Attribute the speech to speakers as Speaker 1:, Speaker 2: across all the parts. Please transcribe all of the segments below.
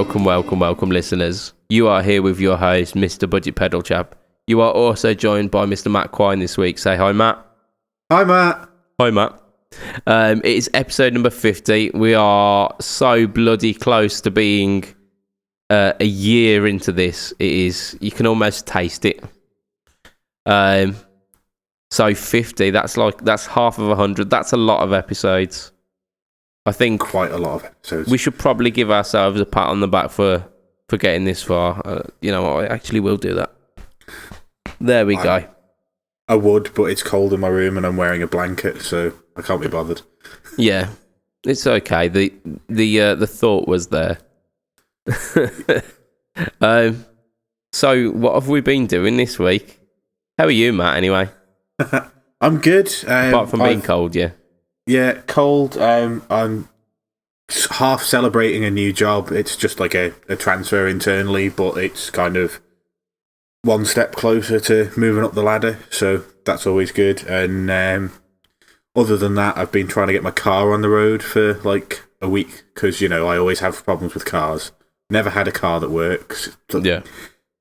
Speaker 1: Welcome, listeners. You are here with your host, Mr. Budget Pedal Chap. You are also joined by Mr. Matt Quine this week. Say hi, Matt.
Speaker 2: Hi, Matt.
Speaker 1: Hi, Matt. It is episode number 50. We are so bloody close to being a year into this. It is. You can almost taste it. So 50. That's half of 100. That's a lot of episodes. I think
Speaker 2: quite a lot of episodes.
Speaker 1: We should probably give ourselves a pat on the back for getting this far. I actually will do that. There we go.
Speaker 2: I would, but it's cold in my room and I'm wearing a blanket, so I can't be bothered.
Speaker 1: Yeah, it's okay. The thought was there. So what have we been doing this week? How are you, Matt? Anyway,
Speaker 2: I'm good.
Speaker 1: Apart from being cold, yeah.
Speaker 2: Yeah, cold. I'm half celebrating a new job. It's just like a transfer internally, but it's kind of one step closer to moving up the ladder, so that's always good. And other than that, I've been trying to get my car on the road for like a week, because, I always have problems with cars. Never had a car that works.
Speaker 1: Yeah.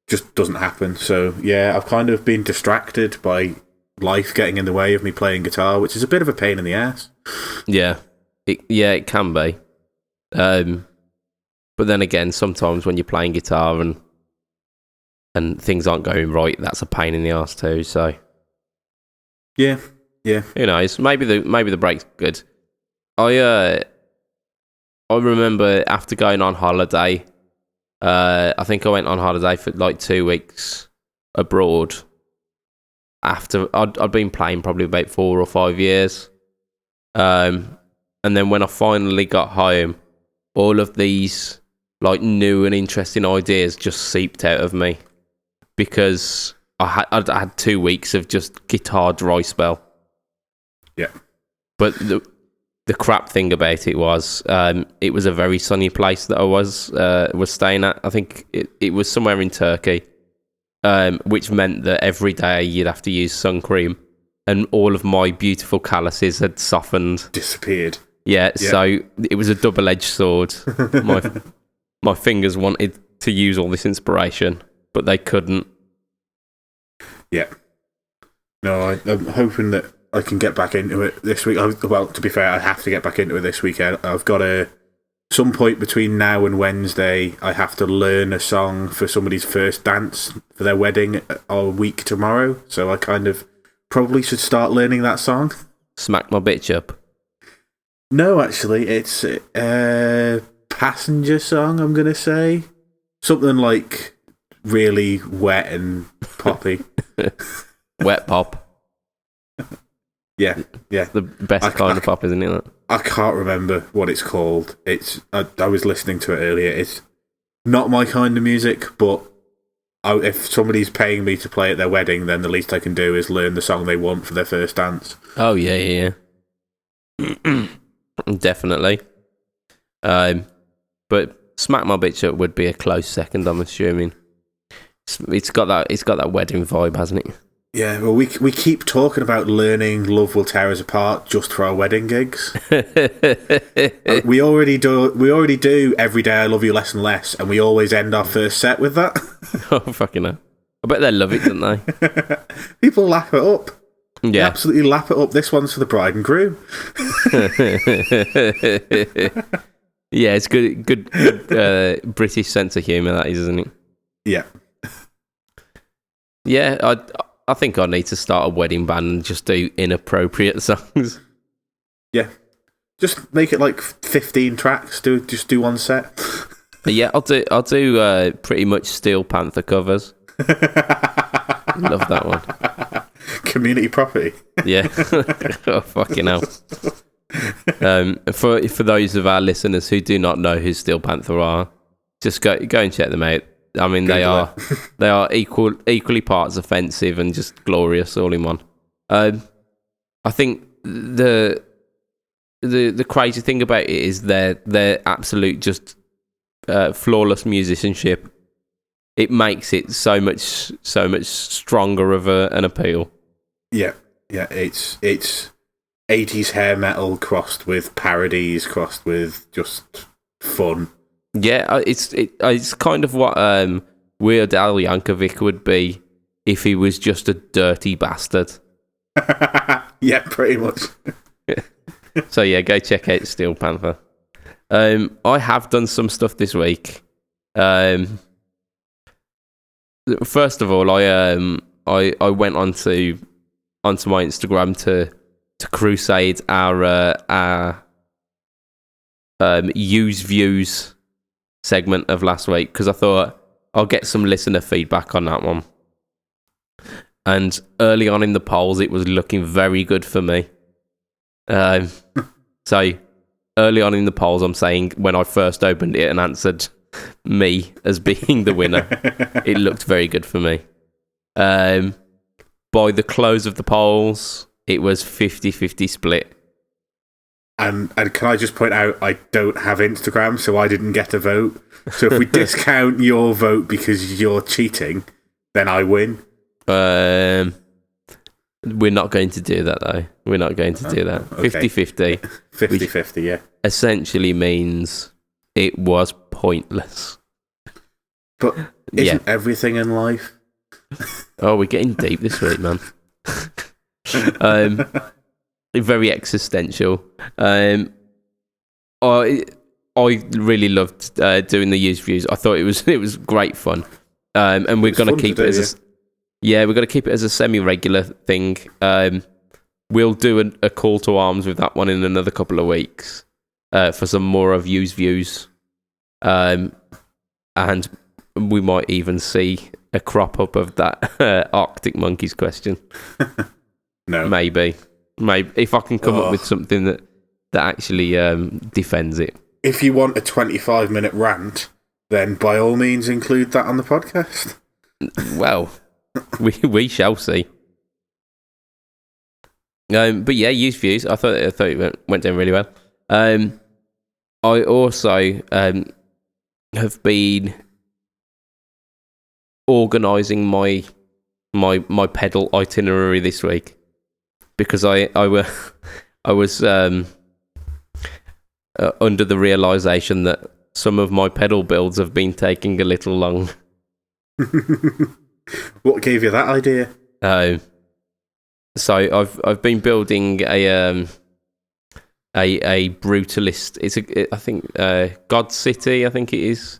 Speaker 2: Just doesn't happen. So, yeah, I've kind of been distracted by life getting in the way of me playing guitar, which is a bit of a pain in the ass.
Speaker 1: Yeah, it can be. But then again, sometimes when you're playing guitar and things aren't going right, that's a pain in the ass too. So
Speaker 2: yeah,
Speaker 1: who knows? Maybe the break's good. I remember after going on holiday, I think I went on holiday for like 2 weeks abroad. After I'd been playing probably about 4 or 5 years, and then when I finally got home, all of these like new and interesting ideas just seeped out of me, because I'd had 2 weeks of just guitar dry spell.
Speaker 2: Yeah,
Speaker 1: but the crap thing about it was a very sunny place that I was staying at. I think it was somewhere in Turkey. Which meant that every day you'd have to use sun cream, and all of my beautiful calluses had softened.
Speaker 2: Disappeared.
Speaker 1: Yeah, so it was a double-edged sword. My fingers wanted to use all this inspiration, but they couldn't.
Speaker 2: Yeah. No, I'm hoping that I can get back into it this week. Well, to be fair, I have to get back into it this weekend. I've got some point between now and Wednesday, I have to learn a song for somebody's first dance for their wedding a week tomorrow. So I kind of probably should start learning that song.
Speaker 1: Smack my bitch up.
Speaker 2: No, actually, it's a passenger song, I'm going to say. Something like really wet and poppy.
Speaker 1: Wet pop.
Speaker 2: Yeah.
Speaker 1: The best kind of pop, isn't it?
Speaker 2: I can't remember what it's called. I was listening to it earlier. It's not my kind of music, but if somebody's paying me to play at their wedding, then the least I can do is learn the song they want for their first dance.
Speaker 1: Oh, yeah. Definitely. But Smack My Bitch Up would be a close second, I'm assuming. It's got that wedding vibe, hasn't it?
Speaker 2: Yeah, well, we keep talking about learning Love Will Tear Us Apart just for our wedding gigs. We already do Every Day I Love You Less and Less, and we always end our first set with that.
Speaker 1: Oh, fucking hell. I bet they love it, don't they?
Speaker 2: People lap it up.
Speaker 1: Yeah.
Speaker 2: They absolutely lap it up. This one's for the bride and groom.
Speaker 1: Yeah, it's good British sense of humour, that is, isn't it?
Speaker 2: Yeah.
Speaker 1: Yeah, I think I need to start a wedding band and just do inappropriate songs.
Speaker 2: Yeah. Just make it like 15 tracks. Just do one set.
Speaker 1: Yeah, I'll do pretty much Steel Panther covers. Love that one.
Speaker 2: Community property.
Speaker 1: Yeah. Oh, fucking hell. For those of our listeners who do not know who Steel Panther are, just go and check them out. I mean, they are equally parts offensive and just glorious all in one. I think the crazy thing about it is their absolute just flawless musicianship. It makes it so much stronger of an appeal.
Speaker 2: Yeah, it's 80s hair metal crossed with parodies, crossed with just fun.
Speaker 1: Yeah, it's kind of what Weird Al Yankovic would be if he was just a dirty bastard.
Speaker 2: Yeah, pretty much.
Speaker 1: So yeah, go check out Steel Panther. I have done some stuff this week. First of all, I went onto my Instagram to crusade our use views segment of last week, because I thought I'll get some listener feedback on that one. And early on in the polls, it was looking very good for me. So early on in the polls, I'm saying when I first opened it and answered me as being the winner, it looked very good for me. By the close of the polls, it was 50-50 split.
Speaker 2: And can I just point out, I don't have Instagram, so I didn't get a vote. So if we discount your vote because you're cheating, then I win.
Speaker 1: We're not going to do that, though. We're not going to do that. 50-50.
Speaker 2: 50-50, yeah.
Speaker 1: Essentially means it was pointless.
Speaker 2: But isn't everything in life?
Speaker 1: Oh, we're getting deep this week, man. Very existential. I really loved doing the used views. I thought it was great fun. And we're going to keep it as we're going to keep it as a semi-regular thing. We'll do a call to arms with that one in another couple of weeks for some more of used views. And we might even see a crop up of that Arctic Monkeys question.
Speaker 2: No.
Speaker 1: Maybe if I can come up with something that actually defends it.
Speaker 2: If you want a 25-minute rant, then by all means include that on the podcast.
Speaker 1: Well, we shall see. But yeah, used views. I thought it went down really well. I also have been organising my pedal itinerary this week, because I was under the realisation that some of my pedal builds have been taking a little long.
Speaker 2: What gave you that idea?
Speaker 1: So I've been building a Brutalist. I think God City, I think it is,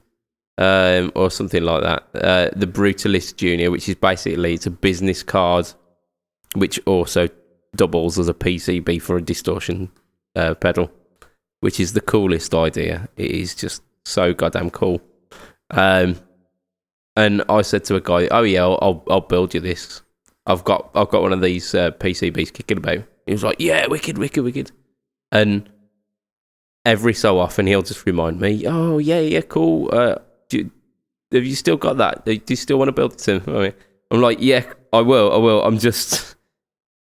Speaker 1: or something like that. The Brutalist Junior, which is basically, it's a business card, which also doubles as a PCB for a distortion pedal, which is the coolest idea. It is just so goddamn cool. And I said to a guy, "Oh yeah, I'll build you this. I've got one of these PCBs kicking about." He was like, "Yeah, wicked." And every so often he'll just remind me, "Oh yeah, cool. Have you still got that? Do you still want to build it to him?" I'm like, "Yeah, I will.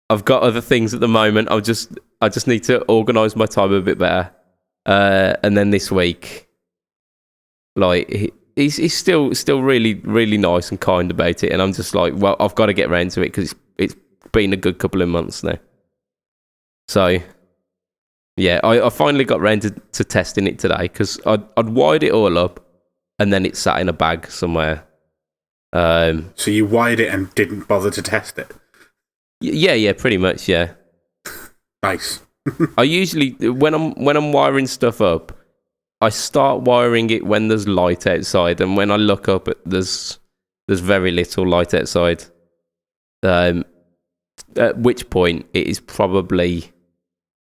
Speaker 1: I've got other things at the moment. I just need to organise my time a bit better." And then this week, like, he's still really, really nice and kind about it, and I'm just like, well, I've got to get around to it because it's been a good couple of months now. So yeah, I finally got round to testing it today, because I'd wired it all up and then it sat in a bag somewhere.
Speaker 2: So you wired it and didn't bother to test it?
Speaker 1: Yeah, pretty much, yeah.
Speaker 2: Nice.
Speaker 1: I usually, when I'm wiring stuff up, I start wiring it when there's light outside, and when I look up, there's very little light outside. At which point it is probably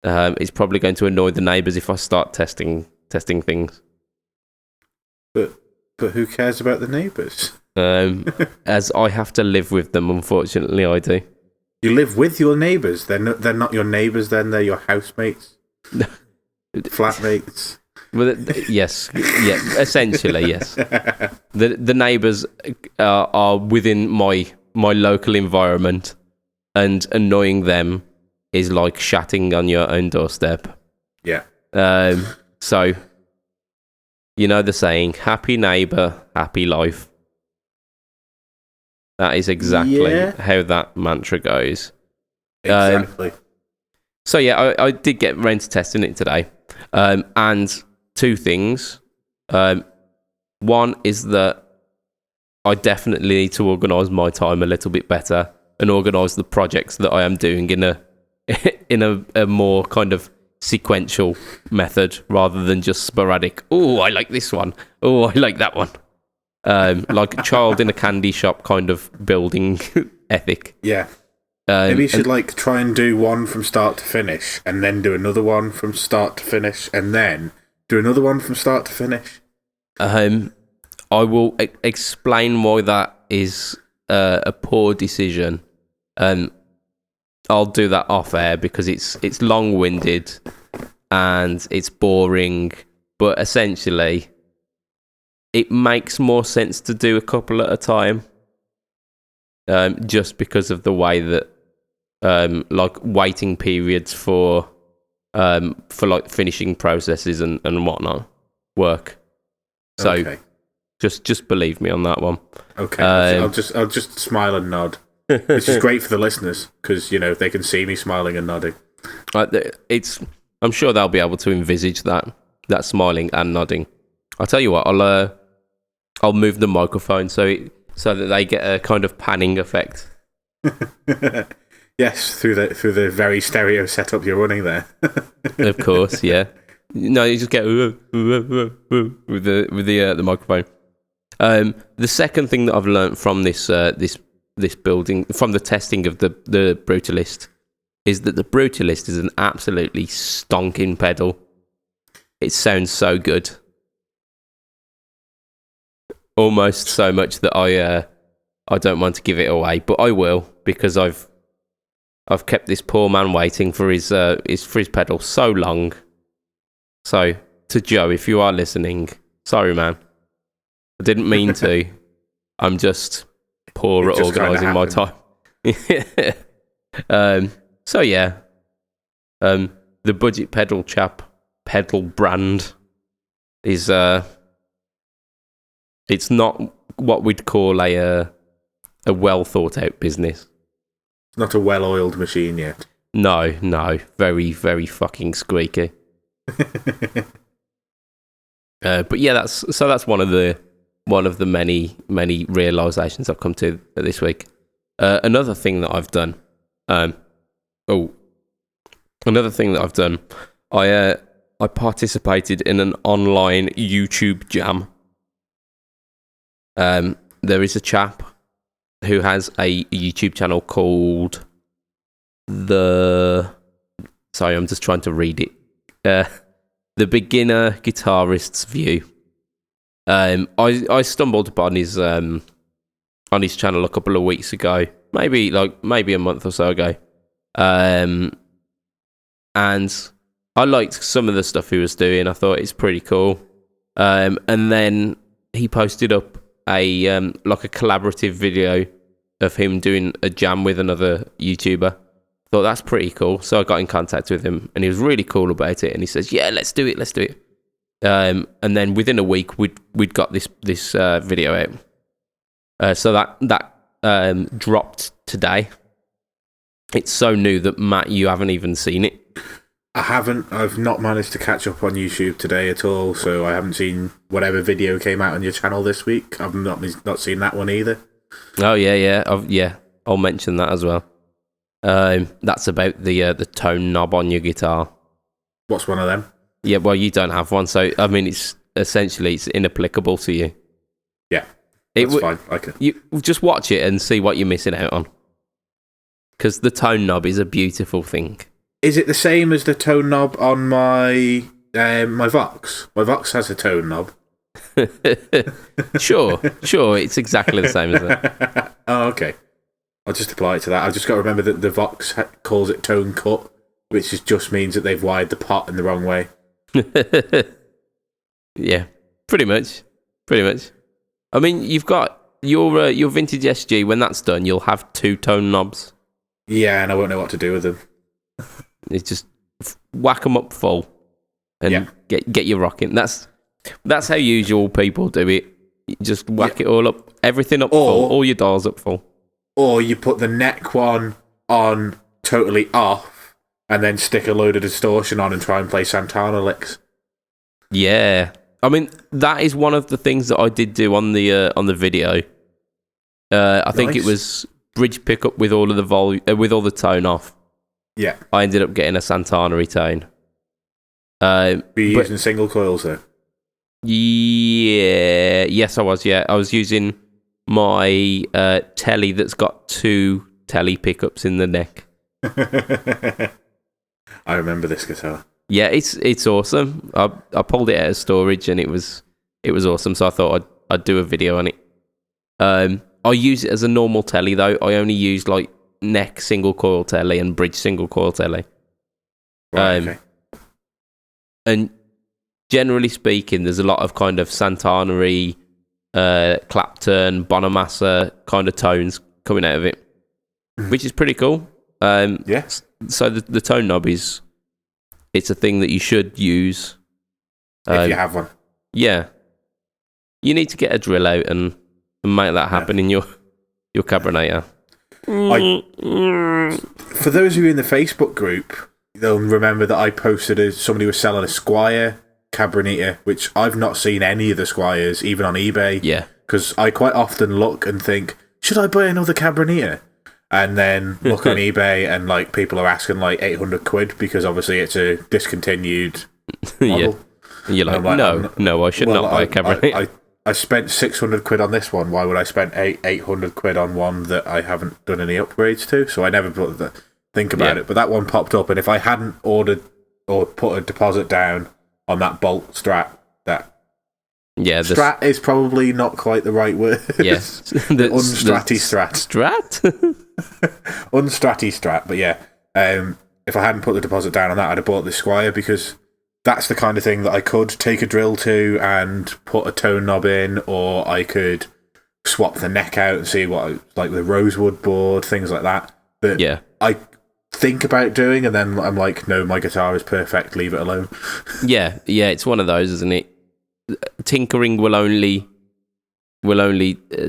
Speaker 1: it's probably going to annoy the neighbours if I start testing things.
Speaker 2: But who cares about the neighbours?
Speaker 1: As I have to live with them, unfortunately, I do.
Speaker 2: You live with your neighbours? They're not your neighbours then, they're your housemates? Flatmates?
Speaker 1: Well, yes, yeah, essentially, yes. The neighbours are within my local environment, and annoying them is like shatting on your own doorstep.
Speaker 2: Yeah.
Speaker 1: So, you know the saying, happy neighbour, happy life. That is exactly how that mantra goes.
Speaker 2: Exactly.
Speaker 1: So yeah, I did get round to testing it today. And two things. One is that I definitely need to organise my time a little bit better and organise the projects that I am doing in a a more kind of sequential method rather than just sporadic. Oh, I like this one. Oh, I like that one. Like a child in a candy shop kind of building ethic.
Speaker 2: Yeah. Maybe you should like try and do one from start to finish, and then do another one from start to finish, and then do another one from start to finish.
Speaker 1: I will explain why that is a poor decision. I'll do that off air because it's long-winded and it's boring, but essentially it makes more sense to do a couple at a time, just because of the way that like waiting periods for like finishing processes and whatnot work. So
Speaker 2: Okay.
Speaker 1: just believe me on that one.
Speaker 2: Okay, I'll just smile and nod. Which is great for the listeners because they can see me smiling and nodding.
Speaker 1: I'm sure they'll be able to envisage that smiling and nodding. I'll tell you what, I'll move the microphone so that they get a kind of panning effect.
Speaker 2: Yes, through the very stereo setup you're running there.
Speaker 1: Of course, yeah. No, you just get with the microphone. The second thing that I've learnt from this building, from the testing of the Brutalist, is that the Brutalist is an absolutely stonking pedal. It sounds so good, almost so much that I don't want to give it away, but I will because I've kept this poor man waiting for his pedal so long. So to Joe, if you are listening, sorry man, I didn't mean to. I'm just poor at organising my time. So yeah, the budget pedal brand is it's not what we'd call a well thought out business.
Speaker 2: It's not a well-oiled machine yet.
Speaker 1: No, very very fucking squeaky. But yeah, that's one of the many realizations I've come to this week. Another thing that I've done. I participated in an online YouTube jam. There is a chap who has a YouTube channel called Sorry, I'm just trying to read it. The Beginner Guitarist's View. I stumbled upon his channel a couple of weeks ago, maybe a month or so ago, and I liked some of the stuff he was doing. I thought it's pretty cool, and then he posted up a collaborative video of him doing a jam with another YouTuber. Thought that's pretty cool, so I got in contact with him, and he was really cool about it. And he says, "Yeah, let's do it." And then within a week, we'd got this video out. So that dropped today. It's so new that Matt, you haven't even seen it.
Speaker 2: I haven't. I've not managed to catch up on YouTube today at all, so I haven't seen whatever video came out on your channel this week. I've not seen that one either.
Speaker 1: Oh yeah. I'll mention that as well. That's about the tone knob on your guitar.
Speaker 2: What's one of them?
Speaker 1: Yeah, well, you don't have one, so I mean, it's inapplicable to you.
Speaker 2: Yeah, that's fine.
Speaker 1: You just watch it and see what you're missing out on, because the tone knob is a beautiful thing.
Speaker 2: Is it the same as the tone knob on my Vox? My Vox has a tone knob. Sure, it's exactly the same as that. Oh, okay. I'll just apply it to that. I've just got to remember that the Vox calls it tone cut, which just means that they've wired the pot in the wrong way.
Speaker 1: Yeah, pretty much. I mean, you've got your vintage SG. When that's done, you'll have 2 tone knobs.
Speaker 2: Yeah, and I won't know what to do with them.
Speaker 1: It's just whack them up full and get you rocking. That's how usual people do it. You just whack it all up, everything up full, all your dials up full.
Speaker 2: Or you put the neck one on totally off, and then stick a load of distortion on and try and play Santana licks.
Speaker 1: Yeah, I mean, that is one of the things that I did do on the video. I think it was bridge pickup with all of the with all the tone off.
Speaker 2: Yeah.
Speaker 1: I ended up getting a Santana tone.
Speaker 2: Were you using single coils though?
Speaker 1: Yeah. Yes, I was. Yeah, I was using my telly that's got 2 telly pickups in the neck.
Speaker 2: I remember this guitar.
Speaker 1: Yeah, it's awesome. I pulled it out of storage and it was awesome. So I thought I'd do a video on it. I use it as a normal telly though. I only use like neck single coil telly and bridge single coil telly.
Speaker 2: Right, okay.
Speaker 1: And generally speaking, there's a lot of kind of Santana-y, Clapton, Bonamassa kind of tones coming out of it, which is pretty cool.
Speaker 2: Yes.
Speaker 1: So the tone knob it's a thing that you should use.
Speaker 2: If you have one.
Speaker 1: Yeah. You need to get a drill out and make that happen in your carbonator.
Speaker 2: For those of you in the Facebook group, they'll remember that I posted somebody was selling a Squier carbonator, which I've not seen any of the Squiers, even on eBay.
Speaker 1: Yeah.
Speaker 2: Because I quite often look and think, should I buy another carbonator? And then look on eBay and like people are asking like 800 quid because obviously it's a discontinued model.
Speaker 1: Yeah. And you're like, no, I should not buy a carbonator.
Speaker 2: I spent 600 quid on this one. Why would I spend 800 quid on one that I haven't done any upgrades to? So I never think about it. But that one popped up, and if I hadn't ordered or put a deposit down on that Bolt Strat, Strat is probably not quite the right word.
Speaker 1: Yes.
Speaker 2: The unstratty Strat.
Speaker 1: Strat?
Speaker 2: Unstratty Strat, but yeah. If I hadn't put the deposit down on that, I'd have bought this Squier because that's the kind of thing that I could take a drill to and put a tone knob in, or I could swap the neck out and see what, like the rosewood board, things like that. But
Speaker 1: yeah.
Speaker 2: I think about doing, and then I'm like, no, my guitar is perfect, leave it alone.
Speaker 1: Yeah, it's one of those, isn't it? Tinkering will only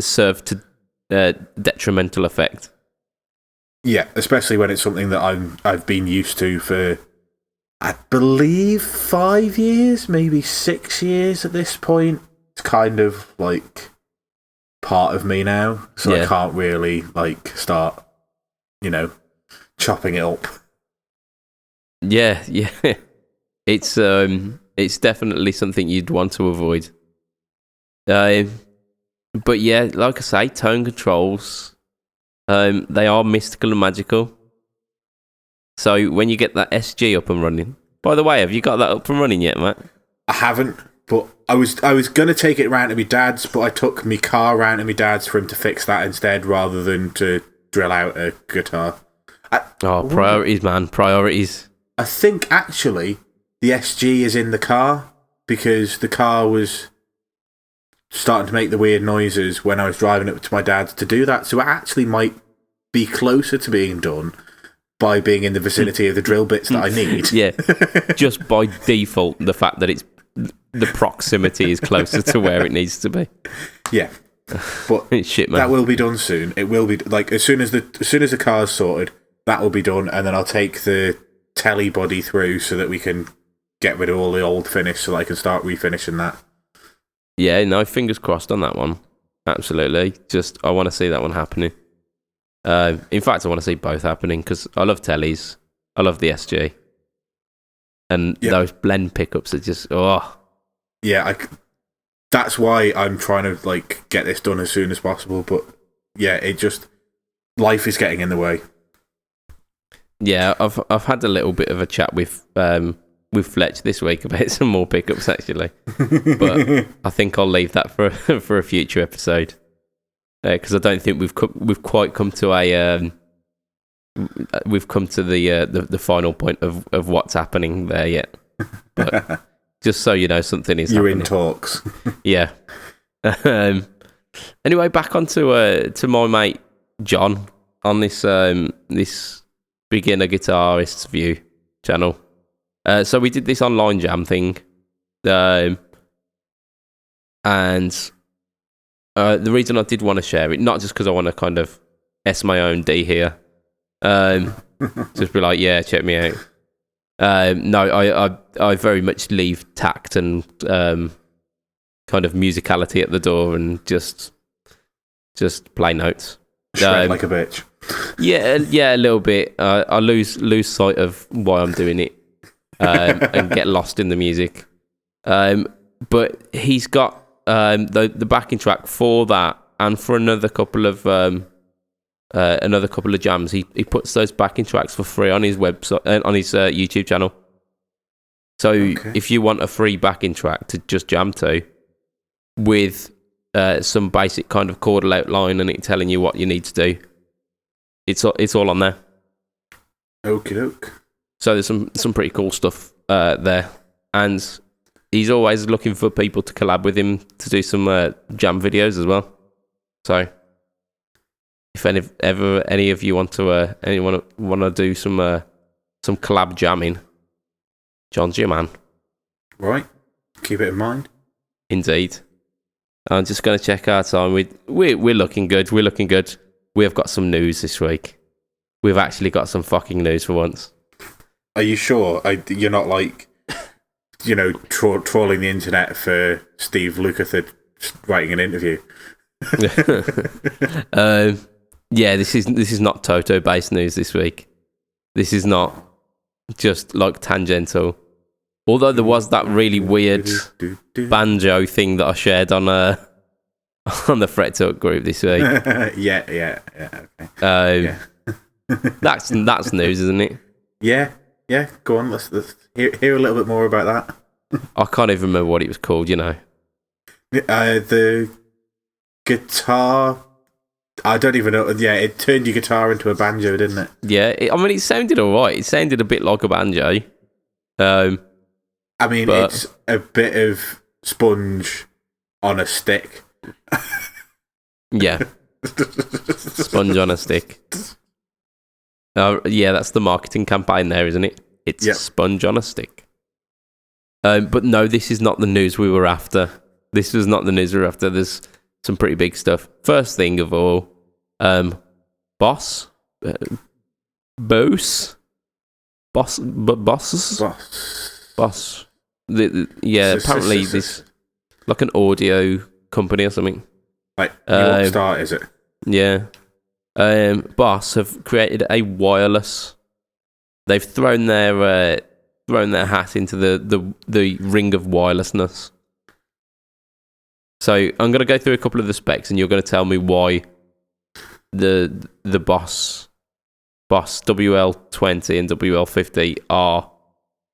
Speaker 1: serve to detrimental effect.
Speaker 2: Yeah, especially when it's something that I've been used to for, I believe, 5 years, maybe 6 years at this point. It's kind of like part of me now, so I can't really like start, chopping it up.
Speaker 1: Yeah. It's definitely something you'd want to avoid. But yeah, like I say, tone controls, they are mystical and magical. So when you get that SG up and running, by the way, have you got that up and running yet, Matt?
Speaker 2: I haven't, but I was going to take it round to my dad's, but I took my car round to my dad's for him to fix that instead, rather than to drill out a guitar.
Speaker 1: Priorities, man, priorities.
Speaker 2: I think actually the SG is in the car because the car was starting to make the weird noises when I was driving it to my dad's to do that. So it actually might be closer to being done by being in the vicinity of the drill bits that I need.
Speaker 1: Yeah, just by default, the fact that the proximity is closer to where it needs to be.
Speaker 2: Yeah, but
Speaker 1: shit, man.
Speaker 2: That will be done soon. It will be like as soon as the car's sorted, that will be done, and then I'll take the telly body through so that we can get rid of all the old finish, so that I can start refinishing that.
Speaker 1: Yeah, no, fingers crossed on that one. Absolutely. Just I want to see that one happening. In fact, I want to see both happening because I love tellies. I love the SG. And those blend pickups are just,
Speaker 2: Yeah, that's why I'm trying to like get this done as soon as possible. But yeah, life is getting in the way.
Speaker 1: Yeah, I've had a little bit of a chat with Fletch this week about some more pickups actually, but I think I'll leave that for a future episode because I don't think we've quite come to the final point of what's happening there yet. But just so you know, something is happening.
Speaker 2: You're in talks.
Speaker 1: Yeah. Anyway, back onto to my mate John on this beginner guitarist's view channel. So we did this online jam thing, and the reason I did want to share it, not just because I want to kind of S my own D here, just be like, yeah, check me out. No, I very much leave tact and kind of musicality at the door and just play notes.
Speaker 2: Shred like a bitch.
Speaker 1: Yeah, a little bit. I lose sight of why I'm doing it and get lost in the music. But he's got the backing track for that, and for another couple of jams. He puts those backing tracks for free on his website, on his YouTube channel. So if you want a free backing track to just jam to, with some basic kind of chordal outline and it telling you what you need to do, it's all on there.
Speaker 2: Okie doke.
Speaker 1: So there's some pretty cool stuff there, and he's always looking for people to collab with him to do some jam videos as well. So if any of you want to do some collab jamming, John's your man.
Speaker 2: Right, keep it in mind.
Speaker 1: Indeed. I'm just going to check our time. We're looking good. We're looking good. We have got some news this week. We've actually got some fucking news for once.
Speaker 2: Are you sure? You're not like, trawling the internet for Steve Lukather writing an interview?
Speaker 1: Yeah, this is not Toto-based news this week. This is not just like tangential. Although there was that really weird banjo thing that I shared on the Fret Talk group this week.
Speaker 2: Yeah. Okay.
Speaker 1: That's news, isn't it?
Speaker 2: Yeah. Go on. Let's hear a little bit more about that.
Speaker 1: I can't even remember what it was called.
Speaker 2: The guitar. I don't even know. Yeah, it turned your guitar into a banjo, didn't it?
Speaker 1: Yeah. It sounded alright. It sounded a bit like a banjo.
Speaker 2: It's a bit of sponge on a stick.
Speaker 1: Yeah. Sponge on a stick. Yeah, that's the marketing campaign there, isn't it? It's sponge on a stick. But no, this is not the news we were after. This was not the news we were after. There's some pretty big stuff. First thing of all, Boss. Apparently this like an audio company or something.
Speaker 2: Like Rockstar, is it?
Speaker 1: Yeah. Boss have created a wireless. They've thrown their hat into the ring of wirelessness. So I'm going to go through a couple of the specs, and you're going to tell me why the Boss WL20 and WL50 are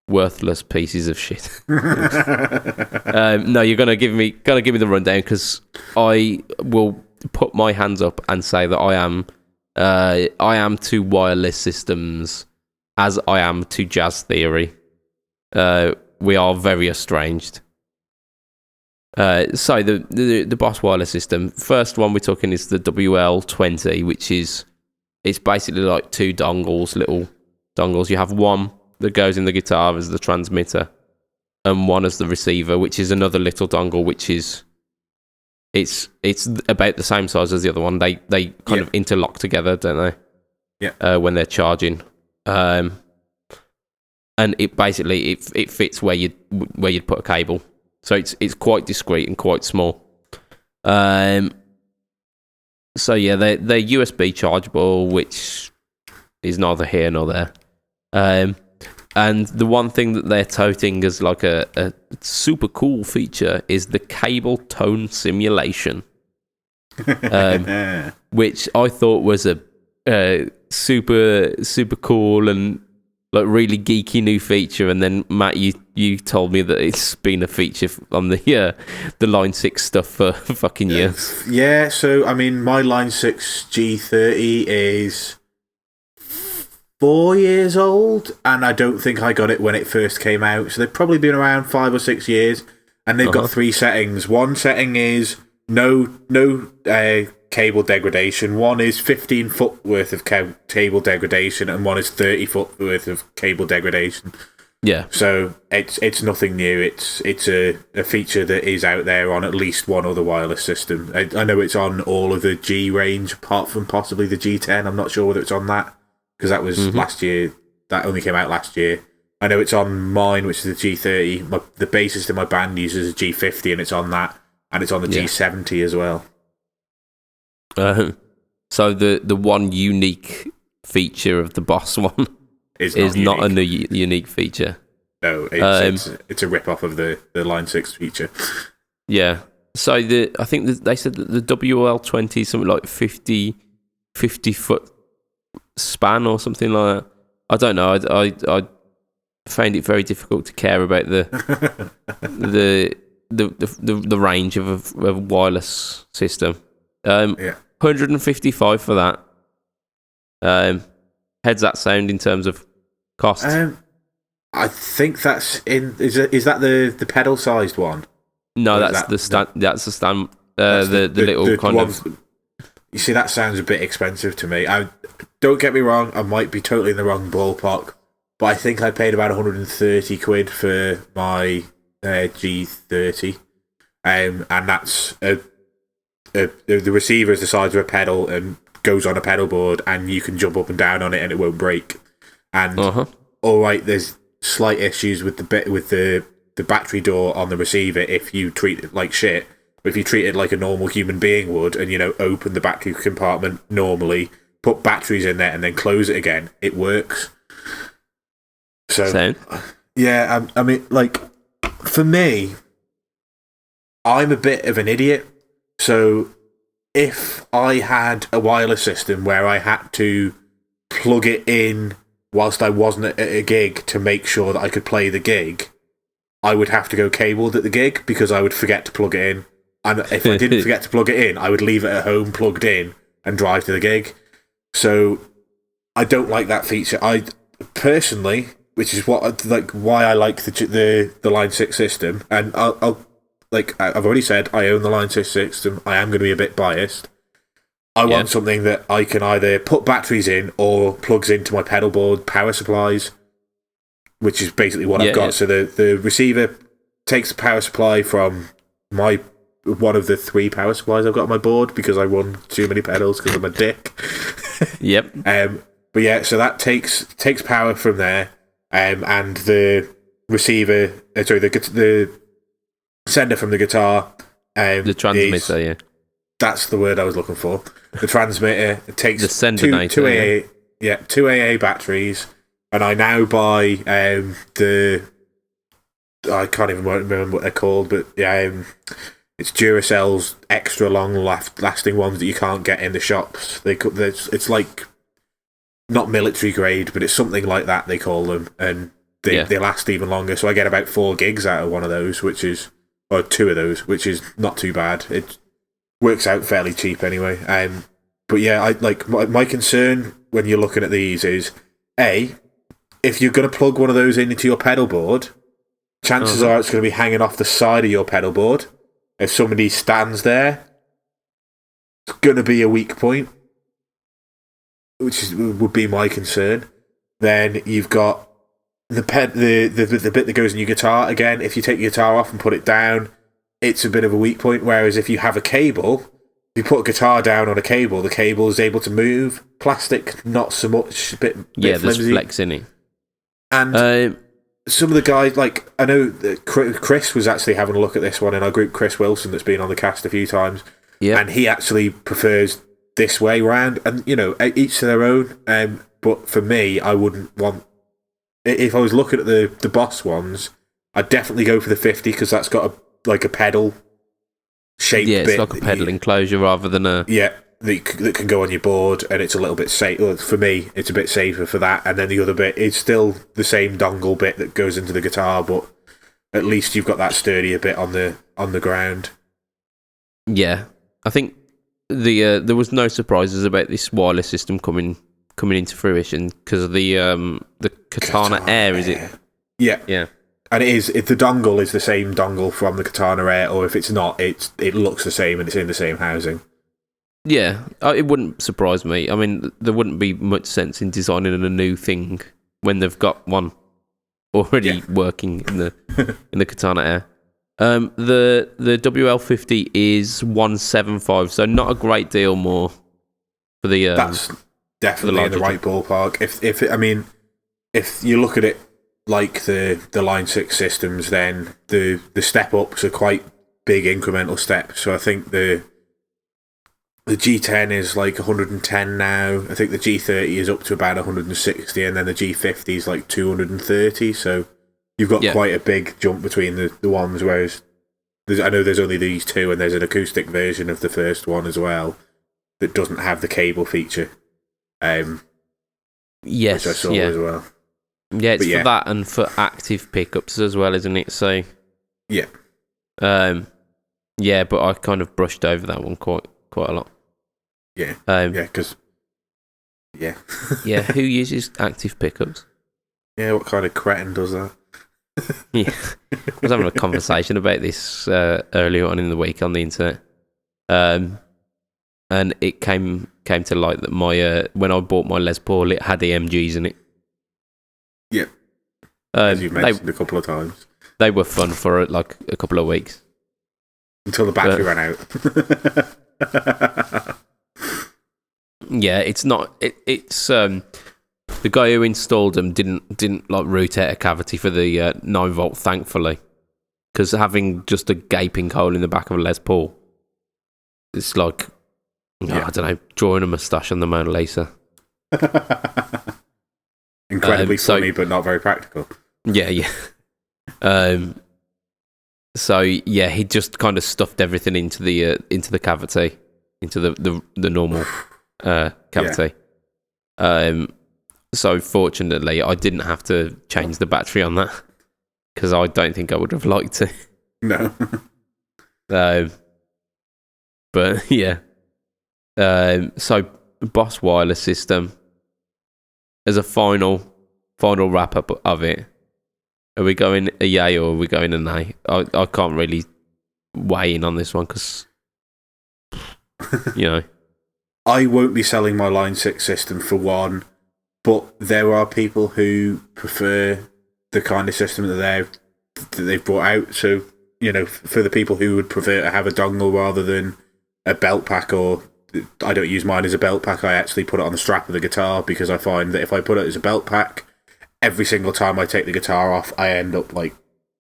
Speaker 1: worthless pieces of shit. No, you're going to give me the rundown, because I will put my hands up and say that I am to wireless systems as I am to jazz theory. We are very estranged. So the Boss wireless system, first one we're talking is the WL20, which it's basically like two little dongles. You have one that goes in the guitar as the transmitter, and one as the receiver, which is another little dongle, which is it's about the same size as the other one. They kind of interlock together, don't they?
Speaker 2: Yeah.
Speaker 1: When they're charging, and it basically it fits where you'd put a cable. So it's quite discreet and quite small. So yeah, they're USB chargeable, which is neither here nor there. And the one thing that they're touting as like a super cool feature is the cable tone simulation, which I thought was a super cool and like really geeky new feature. And then Matt, you told me that it's been a feature on the Line 6 stuff for fucking years.
Speaker 2: Yeah, so I mean, my Line 6 G30 is 4 years old, and I don't think I got it when it first came out. So they've probably been around 5 or 6 years, and they've got 3 settings. One setting is no cable degradation. One is 15 foot worth of cable degradation, and one is 30 foot worth of cable degradation.
Speaker 1: Yeah.
Speaker 2: So it's nothing new. It's a feature that is out there on at least one other wireless system. I know it's on all of the G range, apart from possibly the G10. I'm not sure whether it's on that, because that was last year. That only came out last year. I know it's on mine, which is the G30. The bassist in my band uses a G50, and it's on that. and it's on the
Speaker 1: Yeah.
Speaker 2: G70 as well.
Speaker 1: So the one unique feature of the Boss one
Speaker 2: Is
Speaker 1: is not a
Speaker 2: unique.
Speaker 1: unique feature.
Speaker 2: No, it's a rip-off of the Line 6 feature.
Speaker 1: Yeah. So I think they said that the WL20 is something like 50 foot span or something like that. I don't know. I found it very difficult to care about the range of a wireless system. 155 for that. How's that sound in terms of cost?
Speaker 2: I think that's in. Is that the pedal-sized one?
Speaker 1: No,
Speaker 2: Or
Speaker 1: that's
Speaker 2: is
Speaker 1: the stand. That's the stand.
Speaker 2: That's
Speaker 1: The little kind
Speaker 2: one-
Speaker 1: of.
Speaker 2: You see, that sounds a bit expensive to me. Don't get me wrong, I might be totally in the wrong ballpark, but I think I paid about 130 quid for my G30, and that's the receiver is the size of a pedal and goes on a pedal board, and you can jump up and down on it and it won't break. And all right, there's slight issues with the battery door on the receiver if you treat it like shit. But if you treat it like a normal human being would, and open the battery compartment normally, put batteries in there, and then close it again, it works. So
Speaker 1: Sound?
Speaker 2: yeah, I mean, like, for me, I'm a bit of an idiot. So if I had a wireless system where I had to plug it in whilst I wasn't at a gig to make sure that I could play the gig, I would have to go cabled at the gig because I would forget to plug it in. And if I didn't forget to plug it in, I would leave it at home plugged in and drive to the gig. So I don't like that feature. I personally, which is what why I like the Line 6 system, and I've already said I own the Line 6 system. I am going to be a bit biased. I want something that I can either put batteries in or plugs into my pedal board power supplies, which is basically what I've got.
Speaker 1: Yeah.
Speaker 2: So the receiver takes the power supply from one of the 3 power supplies I've got on my board because I run too many pedals because I'm a dick.
Speaker 1: Yep.
Speaker 2: But yeah, so that takes power from there, and the receiver, the sender from the guitar,
Speaker 1: The transmitter, yeah.
Speaker 2: That's the word I was looking for. The transmitter, it takes
Speaker 1: The sendinator,
Speaker 2: two AA batteries, and I now buy I can't even remember what they're called, but it's Duracell's extra long lasting ones that you can't get in the shops. It's like not military grade, but it's something like that they call them, and they last even longer. So I get about 4 gigs out of one of those, or 2 of those, which is not too bad. It works out fairly cheap anyway. But yeah, I like my concern when you're looking at these is if you're going to plug one of those into your pedal board, chances are it's going to be hanging off the side of your pedal board. If somebody stands there, it's going to be a weak point, would be my concern. Then you've got the bit that goes in your guitar. Again, if you take your guitar off and put it down, it's a bit of a weak point. Whereas if you have a cable, if you put a guitar down on a cable, the cable is able to move. Plastic, not so much. Bit
Speaker 1: There's
Speaker 2: flimsy.
Speaker 1: flex in it.
Speaker 2: And some of the guys, like, I know that Chris was actually having a look at this one in our group, Chris Wilson, that's been on the cast a few times.
Speaker 1: Yeah.
Speaker 2: And he actually prefers this way round. And, each to their own. But for me, I wouldn't want... If I was looking at the Boss ones, I'd definitely go for the 50 because that's got a pedal shaped bit.
Speaker 1: Yeah, it's like a pedal enclosure rather than a...
Speaker 2: Yeah, that can go on your board, and it's a little bit safe. Well, for me, it's a bit safer for that. And then the other bit is still the same dongle bit that goes into the guitar, but at least you've got that sturdier bit on the ground.
Speaker 1: Yeah, I think there was no surprises about this wireless system coming into fruition because of the Katana Air, is it?
Speaker 2: Yeah.
Speaker 1: Yeah.
Speaker 2: And it is. If the dongle is the same dongle from the Katana Air, or if it's not, it looks the same and it's in the same housing.
Speaker 1: Yeah, it wouldn't surprise me. I mean, there wouldn't be much sense in designing a new thing when they've got one already working in the Katana Air. The WL50 is 175, so not a great deal more for the.
Speaker 2: That's definitely in the right ballpark. If you look at it like the Line 6 systems, then the step ups are quite big incremental steps. So I think the G10 is like 110 now. I think the G30 is up to about 160, and then the G50 is like 230. So you've got quite a big jump between the ones, whereas I know there's only these two, and there's an acoustic version of the first one as well that doesn't have the cable feature.
Speaker 1: Yes,
Speaker 2: which I saw as well.
Speaker 1: Yeah, it's for that and for active pickups as well, isn't it? So
Speaker 2: yeah,
Speaker 1: yeah, but I kind of brushed over that one quite a lot.
Speaker 2: Yeah, because yeah,
Speaker 1: who uses active pickups?
Speaker 2: Yeah, what kind of cretin does that?
Speaker 1: Yeah, I was having a conversation about this earlier on in the week on the internet, and it came to light that my when I bought my Les Paul, it had EMGs in it.
Speaker 2: Yeah, as you've mentioned a couple of times.
Speaker 1: They were fun for like a couple of weeks
Speaker 2: until the battery ran out.
Speaker 1: Yeah, it's not. It's the guy who installed them didn't like root out a cavity for the 9-volt, thankfully, because having just a gaping hole in the back of a Les Paul, it's like I don't know, drawing a moustache on the Mona Lisa.
Speaker 2: Incredibly funny, but not very practical.
Speaker 1: Yeah. So yeah, he just kind of stuffed everything into the cavity, into the normal cavity. Yeah. So fortunately, I didn't have to change the battery on that because I don't think I would have liked to.
Speaker 2: No.
Speaker 1: But yeah. So Boss wireless system as a final wrap up of it. Are we going a yay or are we going a nay? I can't really weigh in on this one because,
Speaker 2: I won't be selling my Line 6 system for one, but there are people who prefer the kind of system that they've brought out. So, for the people who would prefer to have a dongle rather than a belt pack, or I don't use mine as a belt pack, I actually put it on the strap of the guitar because I find that if I put it as a belt pack, every single time I take the guitar off, I end up like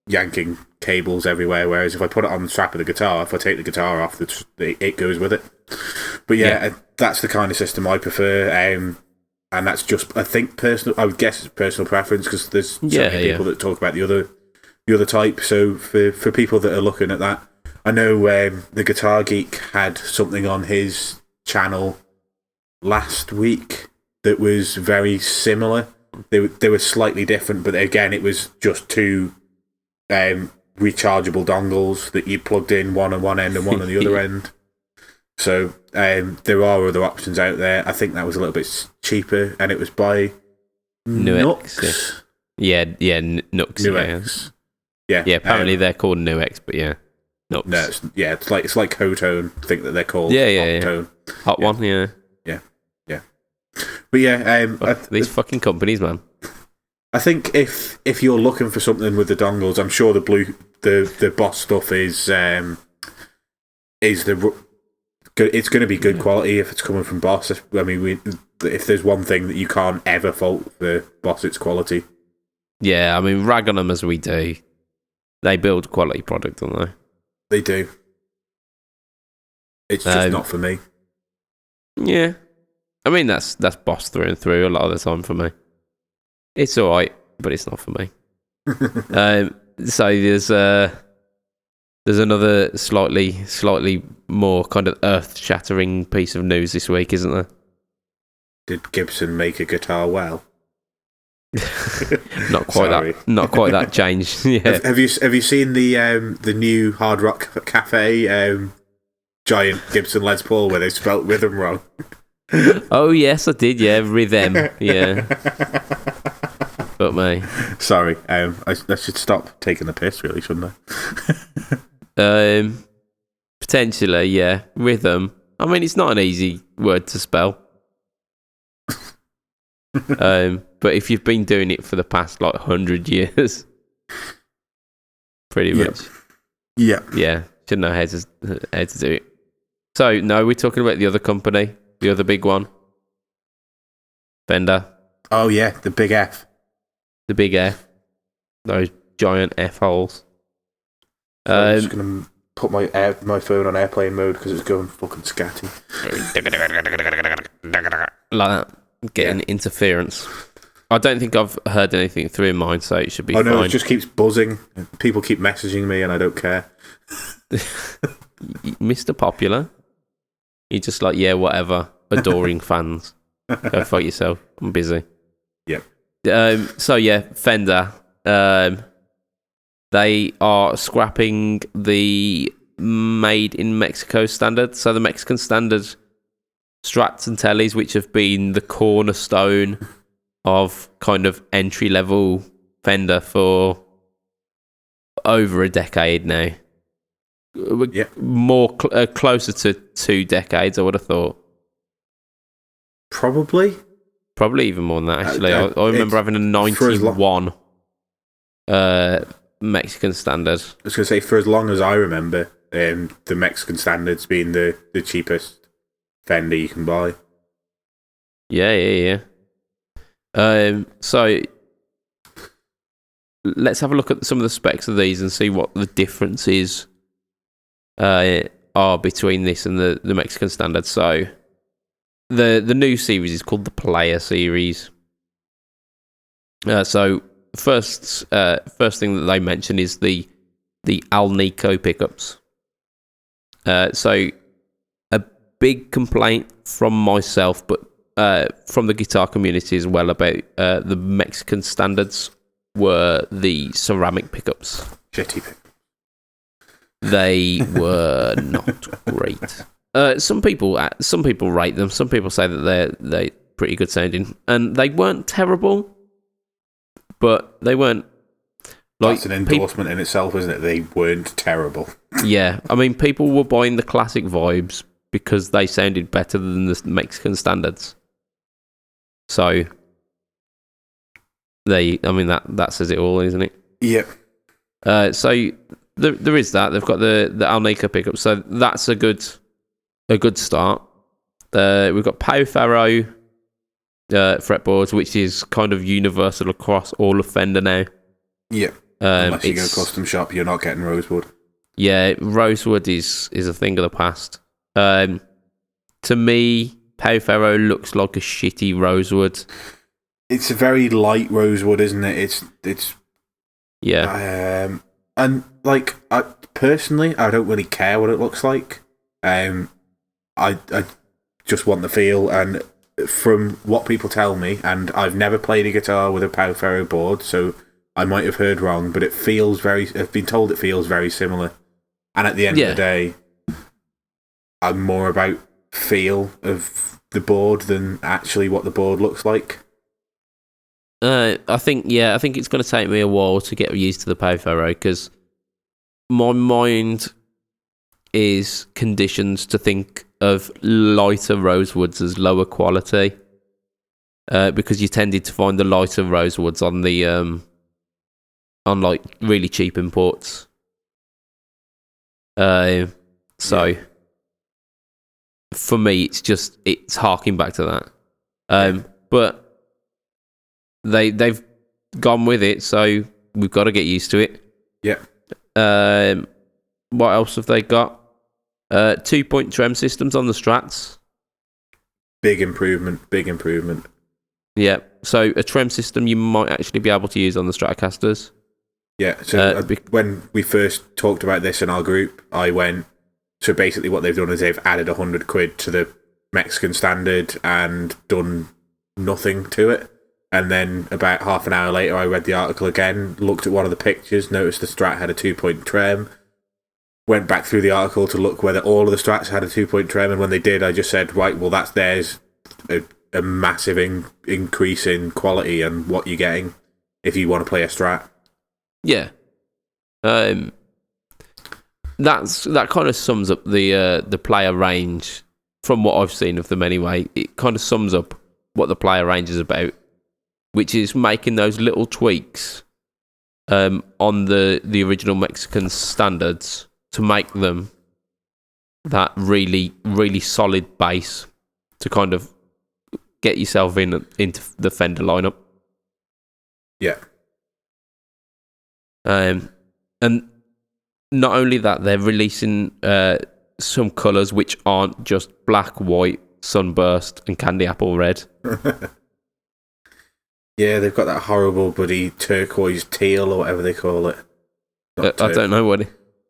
Speaker 2: yanking cables everywhere. Whereas if I put it on the strap of the guitar, if I take the guitar off, it goes with it. But that's the kind of system I prefer. And that's just, I think, personal. I would guess it's personal preference because there's so many people that talk about the other type. So for people that are looking at that, I know the Guitar Geek had something on his channel last week that was very similar. They were slightly different, but again, it was just two rechargeable dongles that you plugged in, one on one end and one on the other end. So there are other options out there. I think that was a little bit cheaper, and it was by Nux.
Speaker 1: Yeah, Nux.
Speaker 2: Yeah,
Speaker 1: apparently they're called Nuex, but yeah, Nux.
Speaker 2: No, it's like Hotone. I think that they're called.
Speaker 1: Hotone. Hot one, yeah.
Speaker 2: But yeah,
Speaker 1: these fucking companies, man.
Speaker 2: I think if you're looking for something with the dongles, I'm sure the Boss stuff is it's going to be good quality if it's coming from Boss. I mean, if there's one thing that you can't ever fault for Boss, it's quality.
Speaker 1: Yeah, I mean, rag on them as we do, they build quality product, don't they?
Speaker 2: They do. It's just not for me.
Speaker 1: Yeah. I mean, that's Boss through and through a lot of the time for me. It's alright, but it's not for me. So there's another slightly more kind of earth-shattering piece of news this week, isn't there?
Speaker 2: Did Gibson make a guitar well?
Speaker 1: Not quite that change. Yeah.
Speaker 2: Have you seen the new Hard Rock Cafe giant Gibson Les Paul where they spelt rhythm wrong?
Speaker 1: Oh yes, I did. Yeah, rhythm. Yeah. But me.
Speaker 2: Sorry, I should stop taking the piss, really, shouldn't I?
Speaker 1: Potentially, yeah. Rhythm. I mean, it's not an easy word to spell. But if you've been doing it for the past 100 years, pretty much.
Speaker 2: Yeah.
Speaker 1: Yeah. Should know how to do it. So no, we're talking about the other company. The other big one, Fender.
Speaker 2: Oh yeah, the big F.
Speaker 1: The big F. Those giant F holes.
Speaker 2: I'm just going to put my phone on airplane mode because it's going fucking scatty.
Speaker 1: Like that, getting interference. I don't think I've heard anything through mine, so it should be fine.
Speaker 2: No, it just keeps buzzing. People keep messaging me, and I don't care.
Speaker 1: Mr. Popular. You're just like, yeah, whatever. Adoring fans. Go fight yourself. I'm busy.
Speaker 2: Yep.
Speaker 1: So yeah, Fender. They are scrapping the made in Mexico standard. So the Mexican standard Strats and Tellies, which have been the cornerstone of kind of entry level Fender for over a decade now.
Speaker 2: Yeah.
Speaker 1: More closer to 2 decades, I would have thought.
Speaker 2: Probably
Speaker 1: even more than that, actually. I remember having a 91 Mexican standard.
Speaker 2: I was going to say, for as long as I remember, the Mexican standard's been the cheapest Fender you can buy.
Speaker 1: Yeah. So let's have a look at some of the specs of these and see what the differences are between this and the Mexican standard. So the new series is called the Player series. So first thing that they mention is the Alnico pickups. So a big complaint from myself, but from the guitar community as well, about the Mexican standards were the ceramic pickups.
Speaker 2: Shitty pick.
Speaker 1: They were not great. Some people rate them. Some people say that they're pretty good sounding, and they weren't terrible, but they weren't. Like,
Speaker 2: that's an endorsement in itself, isn't it? They weren't terrible.
Speaker 1: Yeah, I mean, people were buying the classic vibes because they sounded better than the Mexican standards. So, that says it all, isn't it?
Speaker 2: Yep.
Speaker 1: So there is that. They've got the Alnico pickup, so that's a good start. We've got Pau Ferro fretboards, which is kind of universal across all of Fender now.
Speaker 2: Yep. Unless you go custom shop, you're not getting rosewood.
Speaker 1: Yeah, rosewood is a thing of the past. To me, Pau Ferro looks like a shitty rosewood.
Speaker 2: It's a very light rosewood, isn't it? It's
Speaker 1: yeah.
Speaker 2: And like, I don't really care what it looks like. I just want the feel, and from what people tell me, and I've never played a guitar with a Pau Ferro board, so I might have heard wrong, but I've been told it feels very similar. And at the end of the day, I'm more about feel of the board than actually what the board looks like.
Speaker 1: I think it's going to take me a while to get used to the Pau Ferro, because my mind is conditioned to think of lighter rosewoods as lower quality, because you tended to find the lighter rosewoods on the on like really cheap imports. For me, it's harking back to that. But they've gone with it, so we've got to get used to it.
Speaker 2: Yeah.
Speaker 1: What else have they got? 2-point trem systems on the Strats.
Speaker 2: Big improvement.
Speaker 1: Yeah. So a trem system you might actually be able to use on the Stratocasters.
Speaker 2: Yeah. So when we first talked about this in our group, I went. So basically, what they've done is they've added £100 to the Mexican standard and done nothing to it. And then about half an hour later, I read the article again, looked at one of the pictures, noticed the Strat had a 2-point trem, went back through the article to look whether all of the Strats had a 2-point trem, and when they did, I just said, right, well, there's a massive increase in quality and what you're getting if you want to play a Strat.
Speaker 1: Yeah. That kind of sums up the player range from what I've seen of them anyway. It kind of sums up what the player range is about, which is making those little tweaks on the original Mexican standards to make them that really, really solid base to kind of get yourself into the Fender lineup.
Speaker 2: Yeah.
Speaker 1: And not only that, they're releasing some colours which aren't just black, white, sunburst, and candy apple red.
Speaker 2: Yeah, they've got that horrible bloody turquoise teal or whatever they call it.
Speaker 1: I don't know what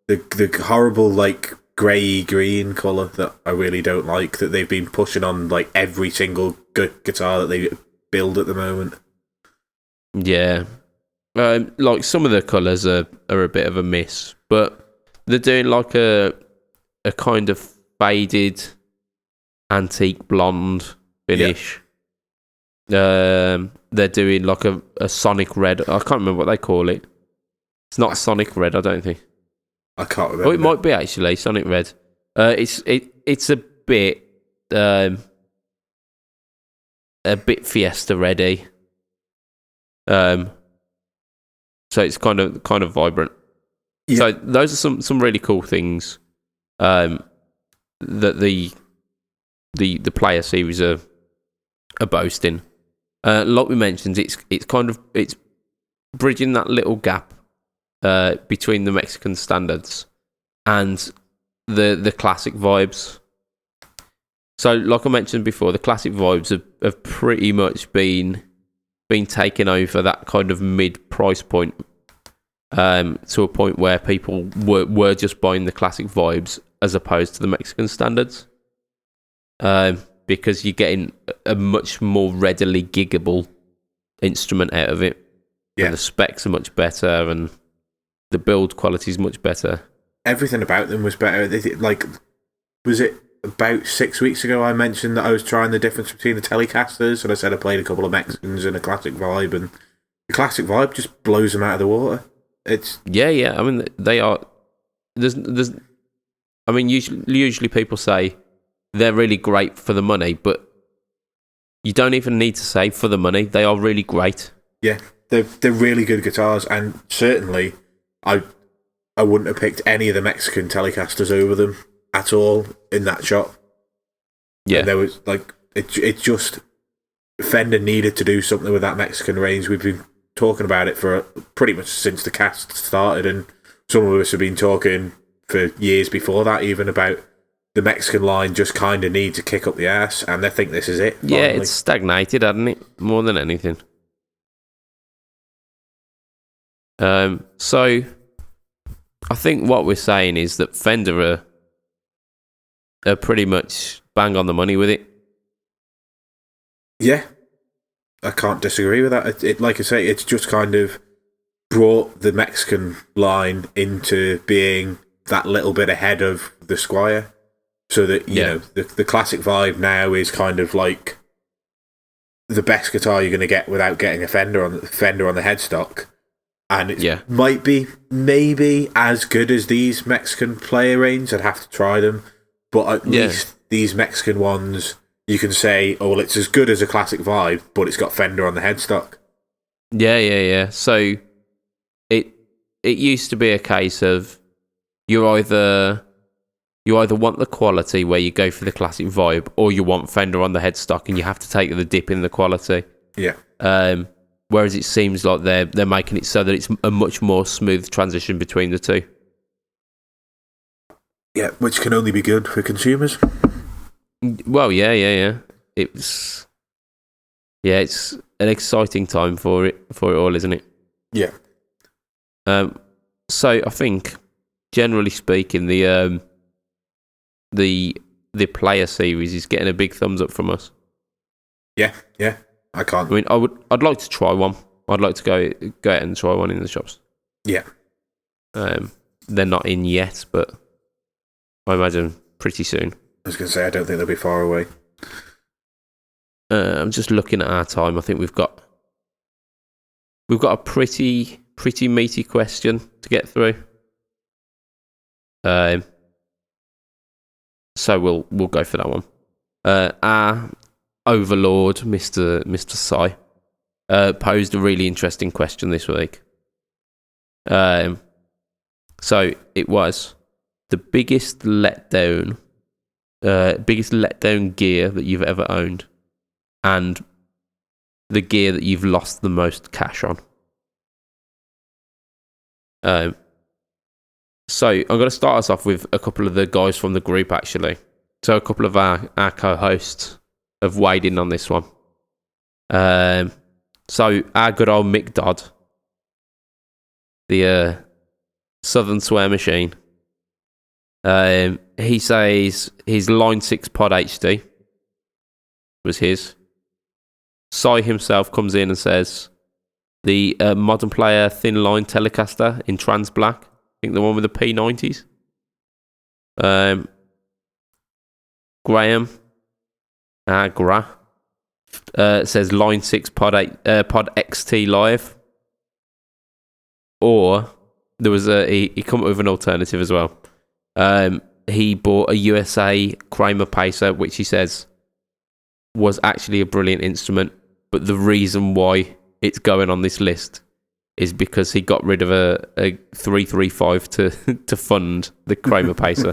Speaker 2: the horrible like grey green colour that I really don't like, that they've been pushing on like every single guitar that they build at the moment.
Speaker 1: Yeah. Like some of the colours are a bit of a miss, but they're doing like a kind of faded antique blonde finish. Yeah. They're doing like a Sonic Red. I can't remember what they call it. It's not Sonic Red, I don't think.
Speaker 2: I can't remember.
Speaker 1: Oh, it might be actually Sonic Red. It's a bit Fiesta ready. So it's kind of vibrant. Yeah. So those are some really cool things that the player series are boasting. Like we mentioned, it's bridging that little gap between the Mexican standards and the classic vibes. So, like I mentioned before, the classic vibes have pretty much been taken over that kind of mid price point, to a point where people were just buying the classic vibes as opposed to the Mexican standards, because you're getting a much more readily giggable instrument out of it. Yeah. And the specs are much better, and the build quality is much better.
Speaker 2: Everything about them was better. Like, was it about 6 weeks ago I mentioned that I was trying the difference between the Telecasters, and I said I played a couple of Mexicans and a classic vibe, and the classic vibe just blows them out of the water. It's
Speaker 1: yeah. I mean, they are. There's. I mean, usually people say they're really great for the money, but you don't even need to say for the money. They are really great.
Speaker 2: Yeah, they're really good guitars, and certainly I wouldn't have picked any of the Mexican Telecasters over them at all in that shop. Yeah, and there was like it just Fender needed to do something with that Mexican range. We've been talking about it for pretty much since the cast started, and some of us have been talking for years before that even about the Mexican line just kind of needs to kick up the ass, and they think this is it. Finally.
Speaker 1: Yeah, it's stagnated, hasn't it? More than anything. So I think what we're saying is that Fender are pretty much bang on the money with it.
Speaker 2: Yeah, I can't disagree with that. It like I say, it's just kind of brought the Mexican line into being that little bit ahead of the Squier, so that you know the classic vibe now is kind of like the best guitar you're going to get without getting a Fender on the headstock, and it might be maybe as good as these Mexican player range. I'd have to try them, but at least these Mexican ones, you can say, oh well, it's as good as a classic vibe, but it's got Fender on the headstock.
Speaker 1: Yeah. So it used to be a case of you either want the quality where you go for the classic vibe, or you want Fender on the headstock and you have to take the dip in the quality.
Speaker 2: Yeah.
Speaker 1: Whereas it seems like they're making it so that it's a much more smooth transition between the two.
Speaker 2: Yeah, which can only be good for consumers.
Speaker 1: Well, yeah. It's an exciting time for it all, isn't it?
Speaker 2: Yeah.
Speaker 1: So I think, generally speaking, the player series is getting a big thumbs up from us.
Speaker 2: Yeah. I can't.
Speaker 1: I mean, I'd like to try one. I'd like to go out and try one in the shops.
Speaker 2: Yeah.
Speaker 1: They're not in yet, but I imagine pretty soon.
Speaker 2: I was going to say, I don't think they'll be far away.
Speaker 1: I'm just looking at our time. I think we've got a pretty meaty question to get through. So we'll go for that one. Our overlord, Mr. Sai, posed a really interesting question this week. So it was the biggest letdown gear that you've ever owned, and the gear that you've lost the most cash on. So I'm going to start us off with a couple of the guys from the group, actually. So a couple of our co-hosts have weighed in on this one. So our good old Mick Dodd, the Southern Swear Machine, he says his Line 6 Pod HD was his. Sai himself comes in and says the Modern Player Thin Line Telecaster in Trans Black. I think the one with the P90s. Graham Gra says Line 6 Pod XT Live. Or there was he come up with an alternative as well. He bought a USA Kramer Pacer, which he says was actually a brilliant instrument, but the reason why it's going on this list is because he got rid of a 335 to fund the Kramer Pacer,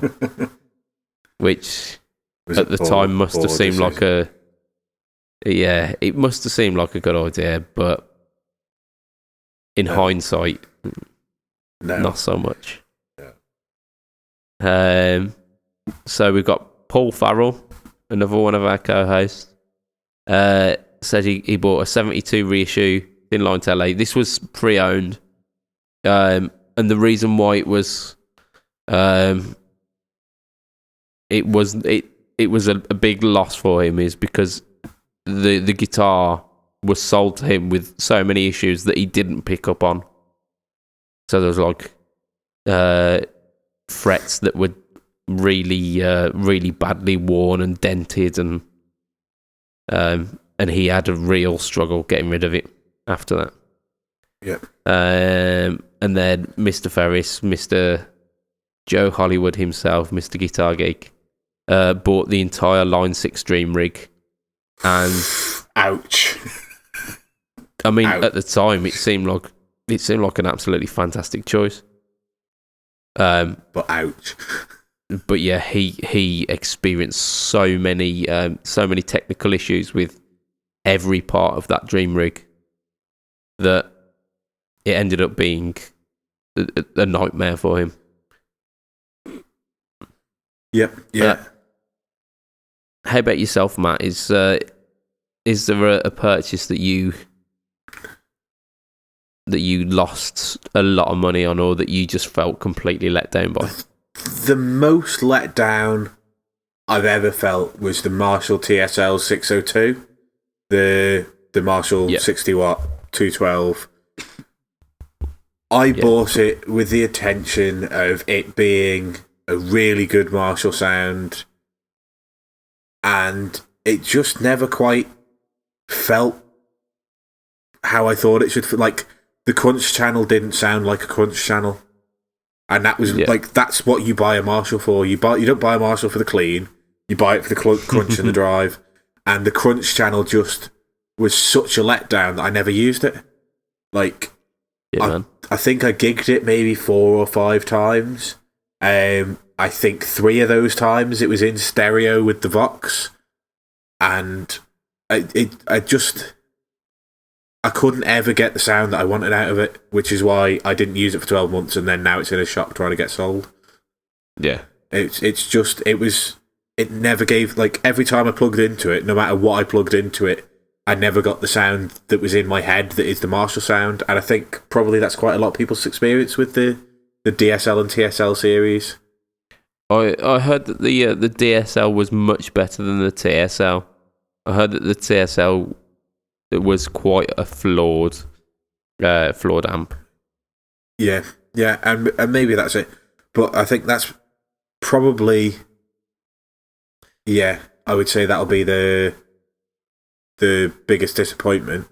Speaker 1: which at the time must have seemed like it must have seemed like a good idea, but in hindsight, not so much. So we've got Paul Farrell, another one of our co-hosts, said he bought a 72 reissue Thin Line Tele. This was pre-owned, and the reason why it was a big loss for him is because the guitar was sold to him with so many issues that he didn't pick up on. So there was like frets that were really badly worn and dented, and he had a real struggle getting rid of it after that.
Speaker 2: Yep.
Speaker 1: And then Mr. Ferris, Mr. Joe Hollywood himself, Mr. Guitar Geek, bought the entire Line 6 Dream rig. And
Speaker 2: ouch.
Speaker 1: I mean, at the time, it seemed like an absolutely fantastic choice.
Speaker 2: But ouch.
Speaker 1: But yeah, he experienced so many technical issues with every part of that Dream rig that it ended up being a nightmare for him.
Speaker 2: Yep. Yeah.
Speaker 1: How about yourself, Matt? Is there a purchase that you lost a lot of money on, or that you just felt completely let down by?
Speaker 2: The most let down I've ever felt was the Marshall TSL 602, the Marshall 60 watt 212. I bought it with the intention of it being a really good Marshall sound, and it just never quite felt how I thought it should feel. Like, the crunch channel didn't sound like a crunch channel. And that was like, that's what you buy a Marshall for. You don't buy a Marshall for the clean. You buy it for the crunch in the drive. And the crunch channel just was such a letdown that I never used it. Like, I think I gigged it maybe 4 or 5 times. I think 3 of those times it was in stereo with the Vox. And I couldn't ever get the sound that I wanted out of it, which is why I didn't use it for 12 months, and then now it's in a shop trying to get sold.
Speaker 1: Yeah.
Speaker 2: It never gave, like, every time I plugged into it, no matter what I plugged into it, I never got the sound that was in my head that is the Marshall sound, and I think probably that's quite a lot of people's experience with the DSL and TSL series.
Speaker 1: I heard that the DSL was much better than the TSL. I heard that the TSL... it was quite a flawed amp.
Speaker 2: Yeah, and maybe that's it. But I think that's probably, I would say that'll be the biggest disappointment.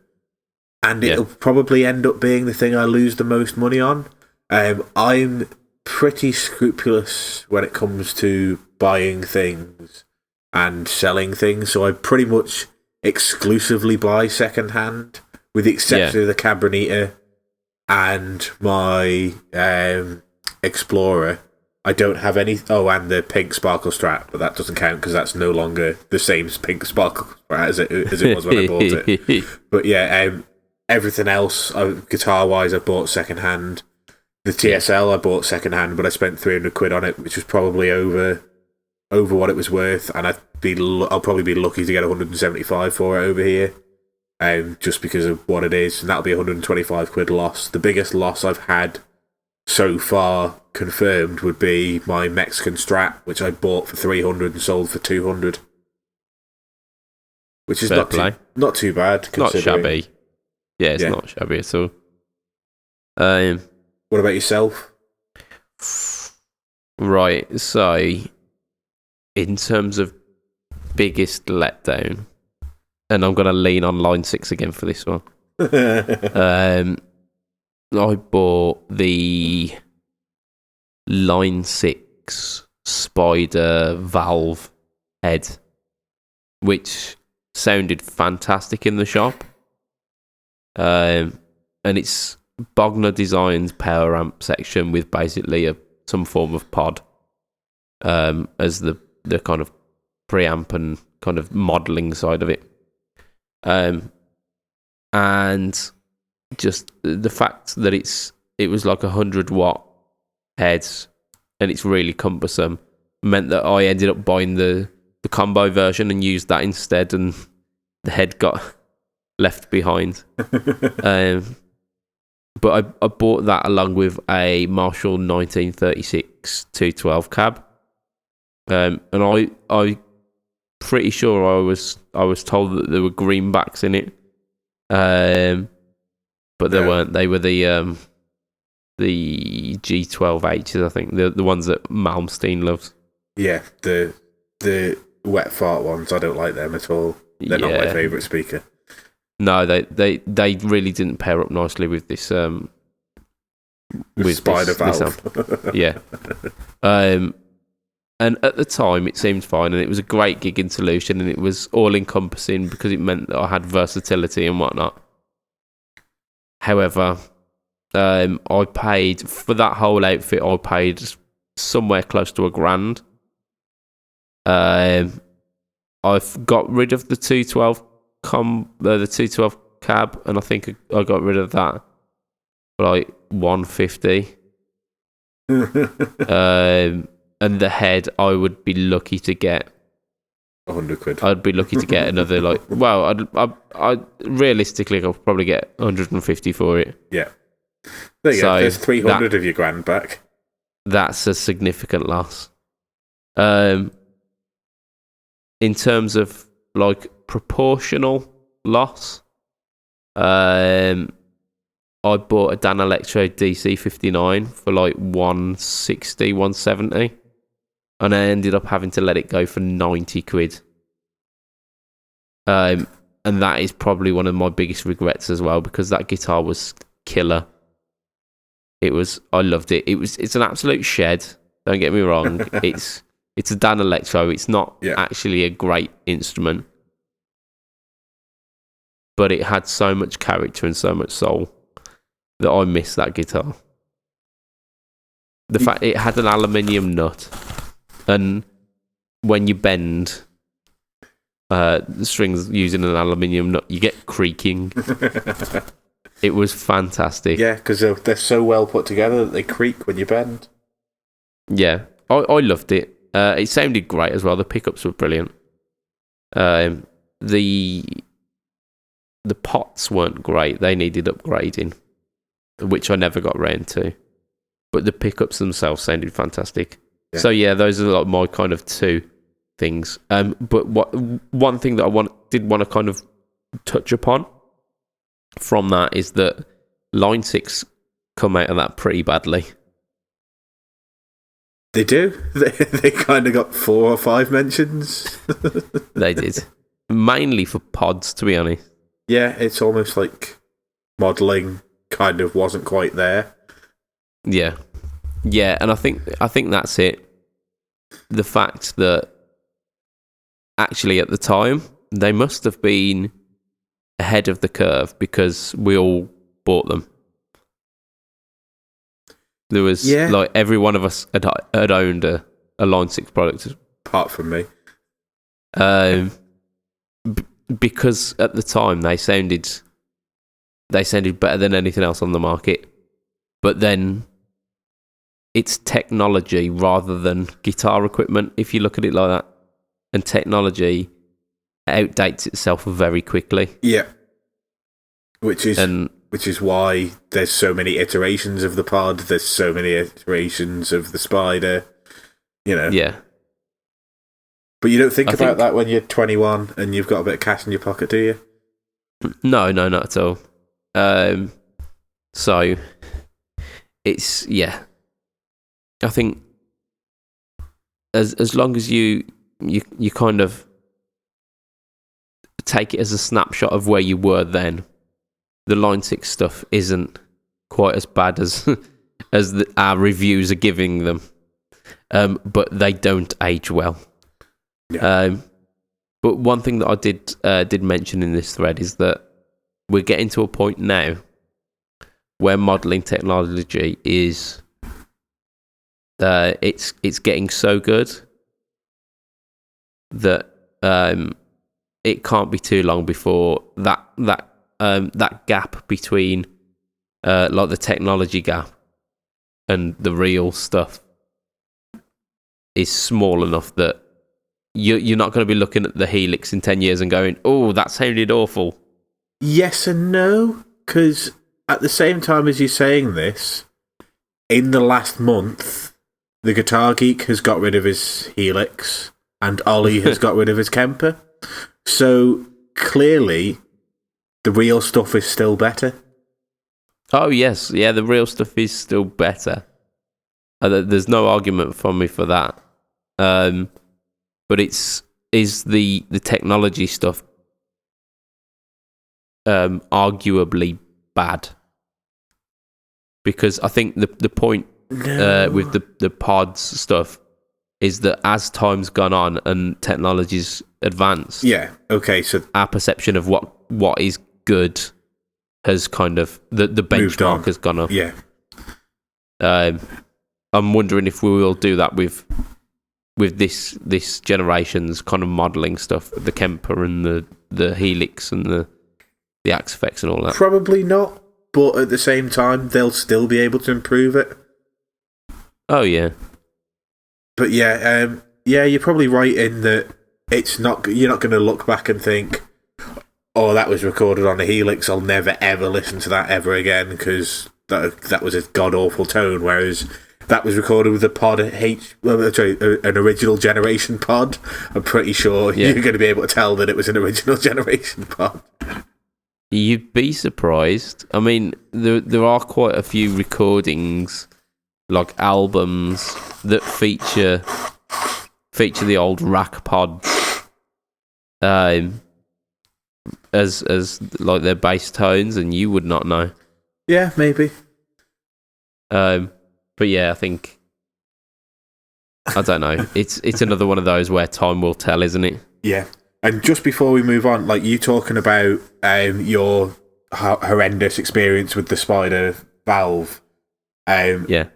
Speaker 2: And it'll probably end up being the thing I lose the most money on. I'm pretty scrupulous when it comes to buying things and selling things, so I pretty much exclusively buy second hand, with the exception of the Cabronita and my Explorer. I don't have any. Oh, and the pink Sparkle Strat, but that doesn't count because that's no longer the same pink Sparkle Strat as it was when I bought it. But yeah, everything else, guitar wise, I bought second hand. The TSL I bought second hand, but I spent 300 quid on it, which was probably over what it was worth, and I'll probably be lucky to get 175 for it over here, just because of what it is, and that'll be 125 quid loss. The biggest loss I've had so far confirmed would be my Mexican Strat, which I bought for 300 and sold for 200, which is not too bad.
Speaker 1: Not shabby. Yeah, it's not shabby at all.
Speaker 2: What about yourself?
Speaker 1: Right, so in terms of biggest letdown, and I'm going to lean on Line 6 again for this one. I bought the Line 6 Spider valve head, which sounded fantastic in the shop. And it's Bogner Designs power amp section with basically some form of pod as the kind of preamp and kind of modelling side of it. And just the fact that it was like 100-watt heads and it's really cumbersome meant that I ended up buying the combo version and used that instead, and the head got left behind. But I bought that along with a Marshall 1936 212 cab, and I pretty sure I was told that there were greenbacks in it, but there weren't. They were the G12Hs, I think, the ones that Malmsteen loves. Yeah,
Speaker 2: the wet fart ones. I don't like them at all. They're not my favourite speaker.
Speaker 1: No, they really didn't pair up nicely with this with
Speaker 2: Spider valve.
Speaker 1: Yeah. And at the time it seemed fine, and it was a great gigging solution, and it was all encompassing because it meant that I had versatility and whatnot. However, I paid for that whole outfit. I paid somewhere close to $1,000. I've got rid of the 212 the 212 cab, and I think I got rid of that for like $150. And the head, I would be lucky to get
Speaker 2: 100 quid.
Speaker 1: I'd be lucky to get another I realistically I'll probably get 150 for it.
Speaker 2: Yeah. There you go. There's 300 of your grand back.
Speaker 1: That's a significant loss. In terms of like proportional loss, I bought a Dan Electro DC59 for like 160, 170, and I ended up having to let it go for 90 quid. And that is probably one of my biggest regrets as well, because that guitar was killer. I loved it. It's an absolute shed. Don't get me wrong. It's a Dan Electro. It's not actually a great instrument, but it had so much character and so much soul that I miss that guitar. The fact it had an aluminium nut, and when you bend the strings using an aluminium nut, you get creaking. It was fantastic.
Speaker 2: Yeah, because they're so well put together that they creak when you bend.
Speaker 1: Yeah, I loved it. It sounded great as well. The pickups were brilliant. The pots weren't great. They needed upgrading, which I never got round to. But the pickups themselves sounded fantastic. Yeah. So yeah, those are like my kind of two things. But one thing that I did want to kind of touch upon from that is that Line 6 come out of that pretty badly.
Speaker 2: They do. They kind of got 4 or 5 mentions.
Speaker 1: They did. Mainly for pods, to be honest.
Speaker 2: Yeah, it's almost like modelling kind of wasn't quite there.
Speaker 1: Yeah. Yeah, and I think that's it. The fact that actually at the time, they must have been ahead of the curve because we all bought them. There was like every one of us had owned a Line 6 product.
Speaker 2: Apart from me.
Speaker 1: Because at the time they sounded better than anything else on the market. But then it's technology rather than guitar equipment, if you look at it like that. And technology outdates itself very quickly.
Speaker 2: Yeah. Which is why there's so many iterations of the pod, there's so many iterations of the Spider,
Speaker 1: Yeah.
Speaker 2: But you don't think about that when you're 21 and you've got a bit of cash in your pocket, do you?
Speaker 1: No, not at all. So it's I think as long as you kind of take it as a snapshot of where you were then, the Line 6 stuff isn't quite as bad as our reviews are giving them, but they don't age well. Yeah. But one thing that I did mention in this thread is that we're getting to a point now where modelling technology is it's getting so good that it can't be too long before that gap between like the technology gap and the real stuff is small enough that you're not going to be looking at the Helix in 10 years and going, oh, that sounded awful.
Speaker 2: Yes and no, because at the same time as you saying this, in the last month, the Guitar Geek has got rid of his Helix and Ollie has got rid of his Kemper. So clearly, the real stuff is still better.
Speaker 1: Oh, yes. Yeah, the real stuff is still better. There's no argument from me for that. But is the technology stuff arguably bad? Because I think the point with the pods stuff is that as time's gone on and technology's advanced,
Speaker 2: so
Speaker 1: our perception of what is good has kind of the benchmark has gone up.
Speaker 2: Yeah.
Speaker 1: I'm wondering if we will do that with this generation's kind of modelling stuff, the Kemper and the Helix and the Axe Effects and all that.
Speaker 2: Probably not, but at the same time, they'll still be able to improve it.
Speaker 1: Oh, yeah.
Speaker 2: But you're probably right in that you're not going to look back and think, oh, that was recorded on a Helix, I'll never ever listen to that ever again because that was a god-awful tone, whereas that was recorded with a pod an original generation pod. I'm pretty sure you're going to be able to tell that it was an original generation pod.
Speaker 1: You'd be surprised. I mean, there are quite a few recordings, like albums, that feature the old rack pods as like their bass tones, and you would not know.
Speaker 2: Yeah, maybe.
Speaker 1: But yeah, I think I don't know. It's another one of those where time will tell, isn't it?
Speaker 2: Yeah. And just before we move on, like you talking about your horrendous experience with the Spider valve.
Speaker 1: Yeah.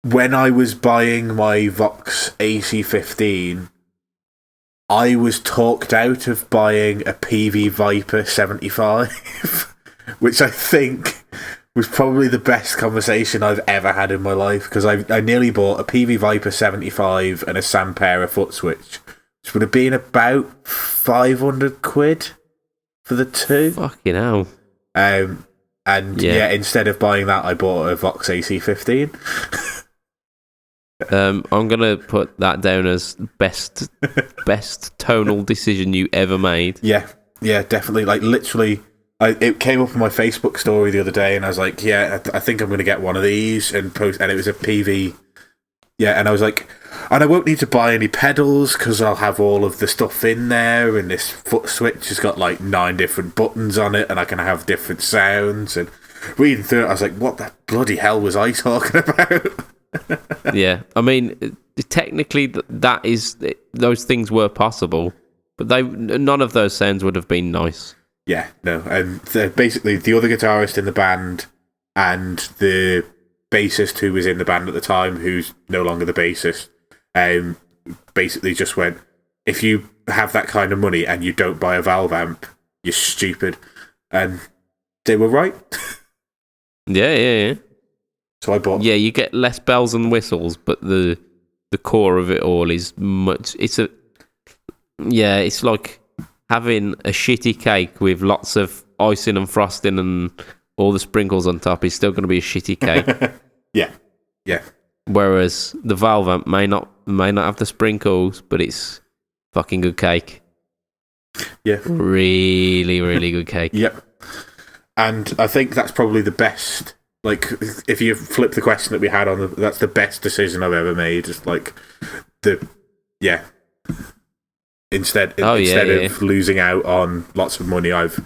Speaker 2: When I was buying my Vox AC15, I was talked out of buying a PV Viper 75, which I think was probably the best conversation I've ever had in my life, because I nearly bought a PV Viper 75 and a Sampera foot switch, which would have been about 500 quid for the two.
Speaker 1: Fucking hell.
Speaker 2: And instead of buying that, I bought a Vox AC15.
Speaker 1: I'm gonna put that down as best tonal decision you ever made.
Speaker 2: Yeah, definitely. Like literally, it came up on my Facebook story the other day, and I was like, "Yeah, I think I'm gonna get one of these." And it was a PV. Yeah, and I was like, and I won't need to buy any pedals because I'll have all of the stuff in there, and this foot switch has got like 9 different buttons on it, and I can have different sounds. And reading through it, I was like, "What the bloody hell was I talking about?"
Speaker 1: Yeah, I mean, technically, those things were possible, but none of those sounds would have been nice.
Speaker 2: Yeah, no, and basically the other guitarist in the band and the bassist who was in the band at the time, who's no longer the bassist, basically just went, if you have that kind of money and you don't buy a valve amp, you're stupid, and they were right.
Speaker 1: Yeah.
Speaker 2: So I bought.
Speaker 1: Yeah, you get less bells and whistles, but the core of it all is much. It's like having a shitty cake with lots of icing and frosting and all the sprinkles on top is still going to be a shitty cake.
Speaker 2: Yeah.
Speaker 1: Whereas the Valve amp may not have the sprinkles, but it's fucking good cake.
Speaker 2: Yeah.
Speaker 1: Really, really good cake.
Speaker 2: Yep. And I think that's probably the best. Like, if you flip the question that we had on, that's the best decision I've ever made. It's like Instead of losing out on lots of money, I've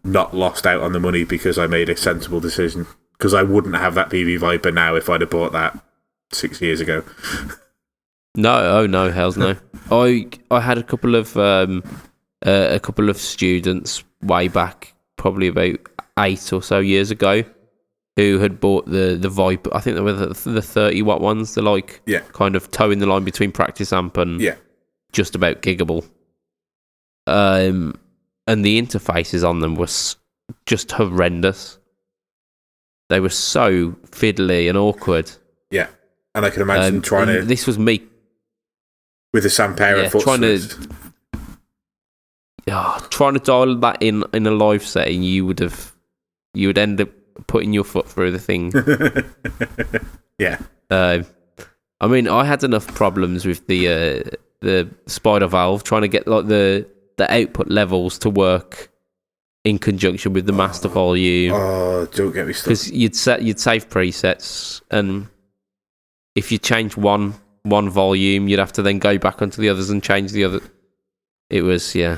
Speaker 2: not lost out on the money because I made a sensible decision. Because I wouldn't have that PV Viper now if I'd have bought that 6 years ago.
Speaker 1: No, hells no. I had a couple of students way back, probably about 8 or so years ago, who had bought the Viper. I think they were the 30-watt ones. They're like kind of towing the line between practice amp and just about giggable. And the interfaces on them was just horrendous. They were so fiddly and awkward.
Speaker 2: Yeah, and I can imagine trying to.
Speaker 1: This was me
Speaker 2: with a Sampera foot
Speaker 1: trying to dial that in a live setting. You would end up putting your foot through the thing.
Speaker 2: Yeah.
Speaker 1: I mean, I had enough problems with the Spider Valve trying to get like the output levels to work in conjunction with the master volume.
Speaker 2: Oh, don't get me started.
Speaker 1: Because you'd save presets, and if you change one volume, you'd have to then go back onto the others and change the other. It was a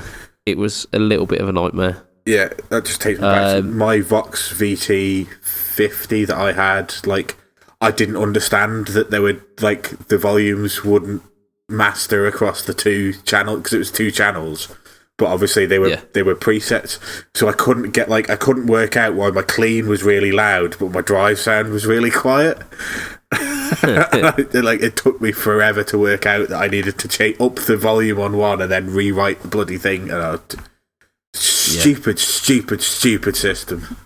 Speaker 1: little bit of a nightmare.
Speaker 2: Yeah, that just takes me back to my Vox VT50 that I had. Like, I didn't understand that there were like the volumes wouldn't master across the two channels because it was 2 channels. But obviously they were presets, so I couldn't work out why my clean was really loud, but my drive sound was really quiet. It took me forever to work out that I needed to change up the volume on one and then rewrite the bloody thing. Stupid system.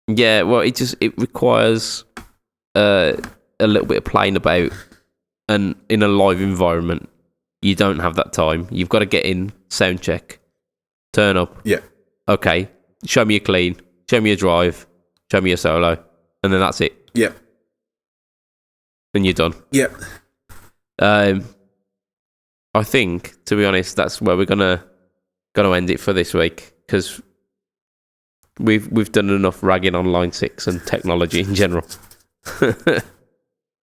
Speaker 1: Yeah, well, it requires a little bit of playing about, and in a live environment, you don't have that time. You've got to get in, sound check, turn up.
Speaker 2: Yeah.
Speaker 1: Okay, show me your clean, show me your drive, show me your solo, and then that's it.
Speaker 2: Yeah.
Speaker 1: And you're done.
Speaker 2: Yeah.
Speaker 1: I think, to be honest, that's where we're gonna end it for this week, because we've done enough ragging on Line 6 and technology in general.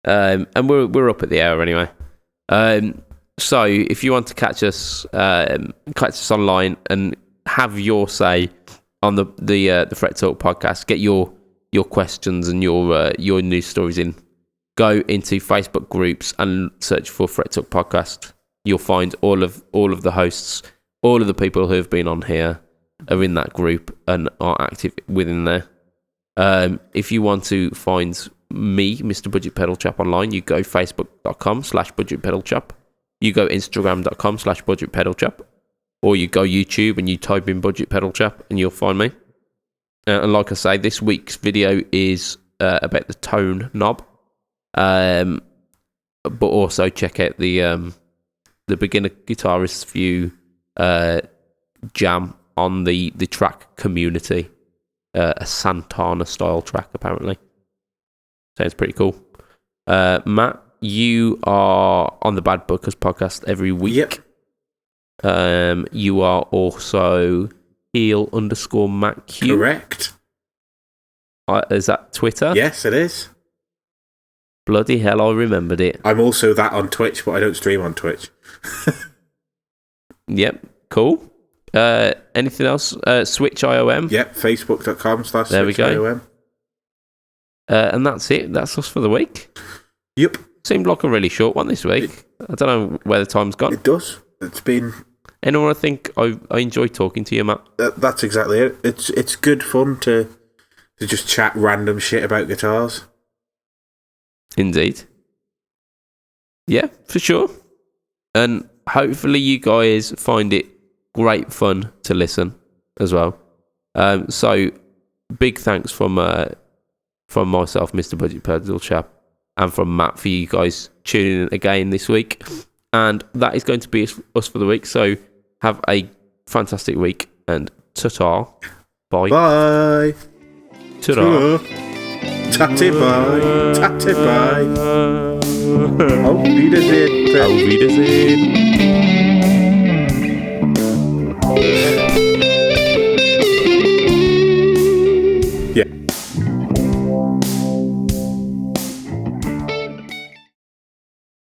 Speaker 1: And we're up at the hour anyway. So if you want to catch us online and have your say on the Fret Talk podcast, get your questions and your news stories in, go into Facebook groups and search for Fret Talk podcast. You'll find all of the hosts, all of the people who have been on here are in that group and are active within there. If you want to find me, Mr. Budget Pedal Chap, online, you go facebook.com/Budget Pedal Chap. You go instagram.com/Budget Pedal Chap, or you go YouTube and you type in Budget Pedal Chap and you'll find me. And like I say, this week's video is about the tone knob, but also check out the beginner guitarist's view jam on the track Community, a Santana style track apparently. Sounds pretty cool. Matt, you are on the Bad Bookers podcast every week.
Speaker 2: Yep.
Speaker 1: You are also heel_Matt Q.
Speaker 2: Correct.
Speaker 1: Is that Twitter?
Speaker 2: Yes, it is.
Speaker 1: Bloody hell, I remembered it.
Speaker 2: I'm also that on Twitch, but I don't stream on Twitch.
Speaker 1: Yep, cool. Anything else? Switch IOM?
Speaker 2: Yep, facebook.com/SwitchIOM.
Speaker 1: There we go. And that's it. That's us for the week.
Speaker 2: Yep.
Speaker 1: Seemed like a really short one this week. I don't know where the time's gone.
Speaker 2: It does. It's been...
Speaker 1: Anyone, I think I enjoy talking to you, Matt.
Speaker 2: That's exactly it. It's good fun to just chat random shit about guitars.
Speaker 1: Indeed. Yeah, for sure. And hopefully you guys find it great fun to listen as well. So big thanks from from myself, Mr. Budget Pedal Chap, and from Matt for you guys tuning in again this week. And that is going to be us for the week. So have a fantastic week and ta-ta. Bye.
Speaker 2: Bye.
Speaker 1: Ta-da.
Speaker 2: Tatty bye. Tatty bye. Auf Wiedersehen.
Speaker 1: Auf Wiedersehen.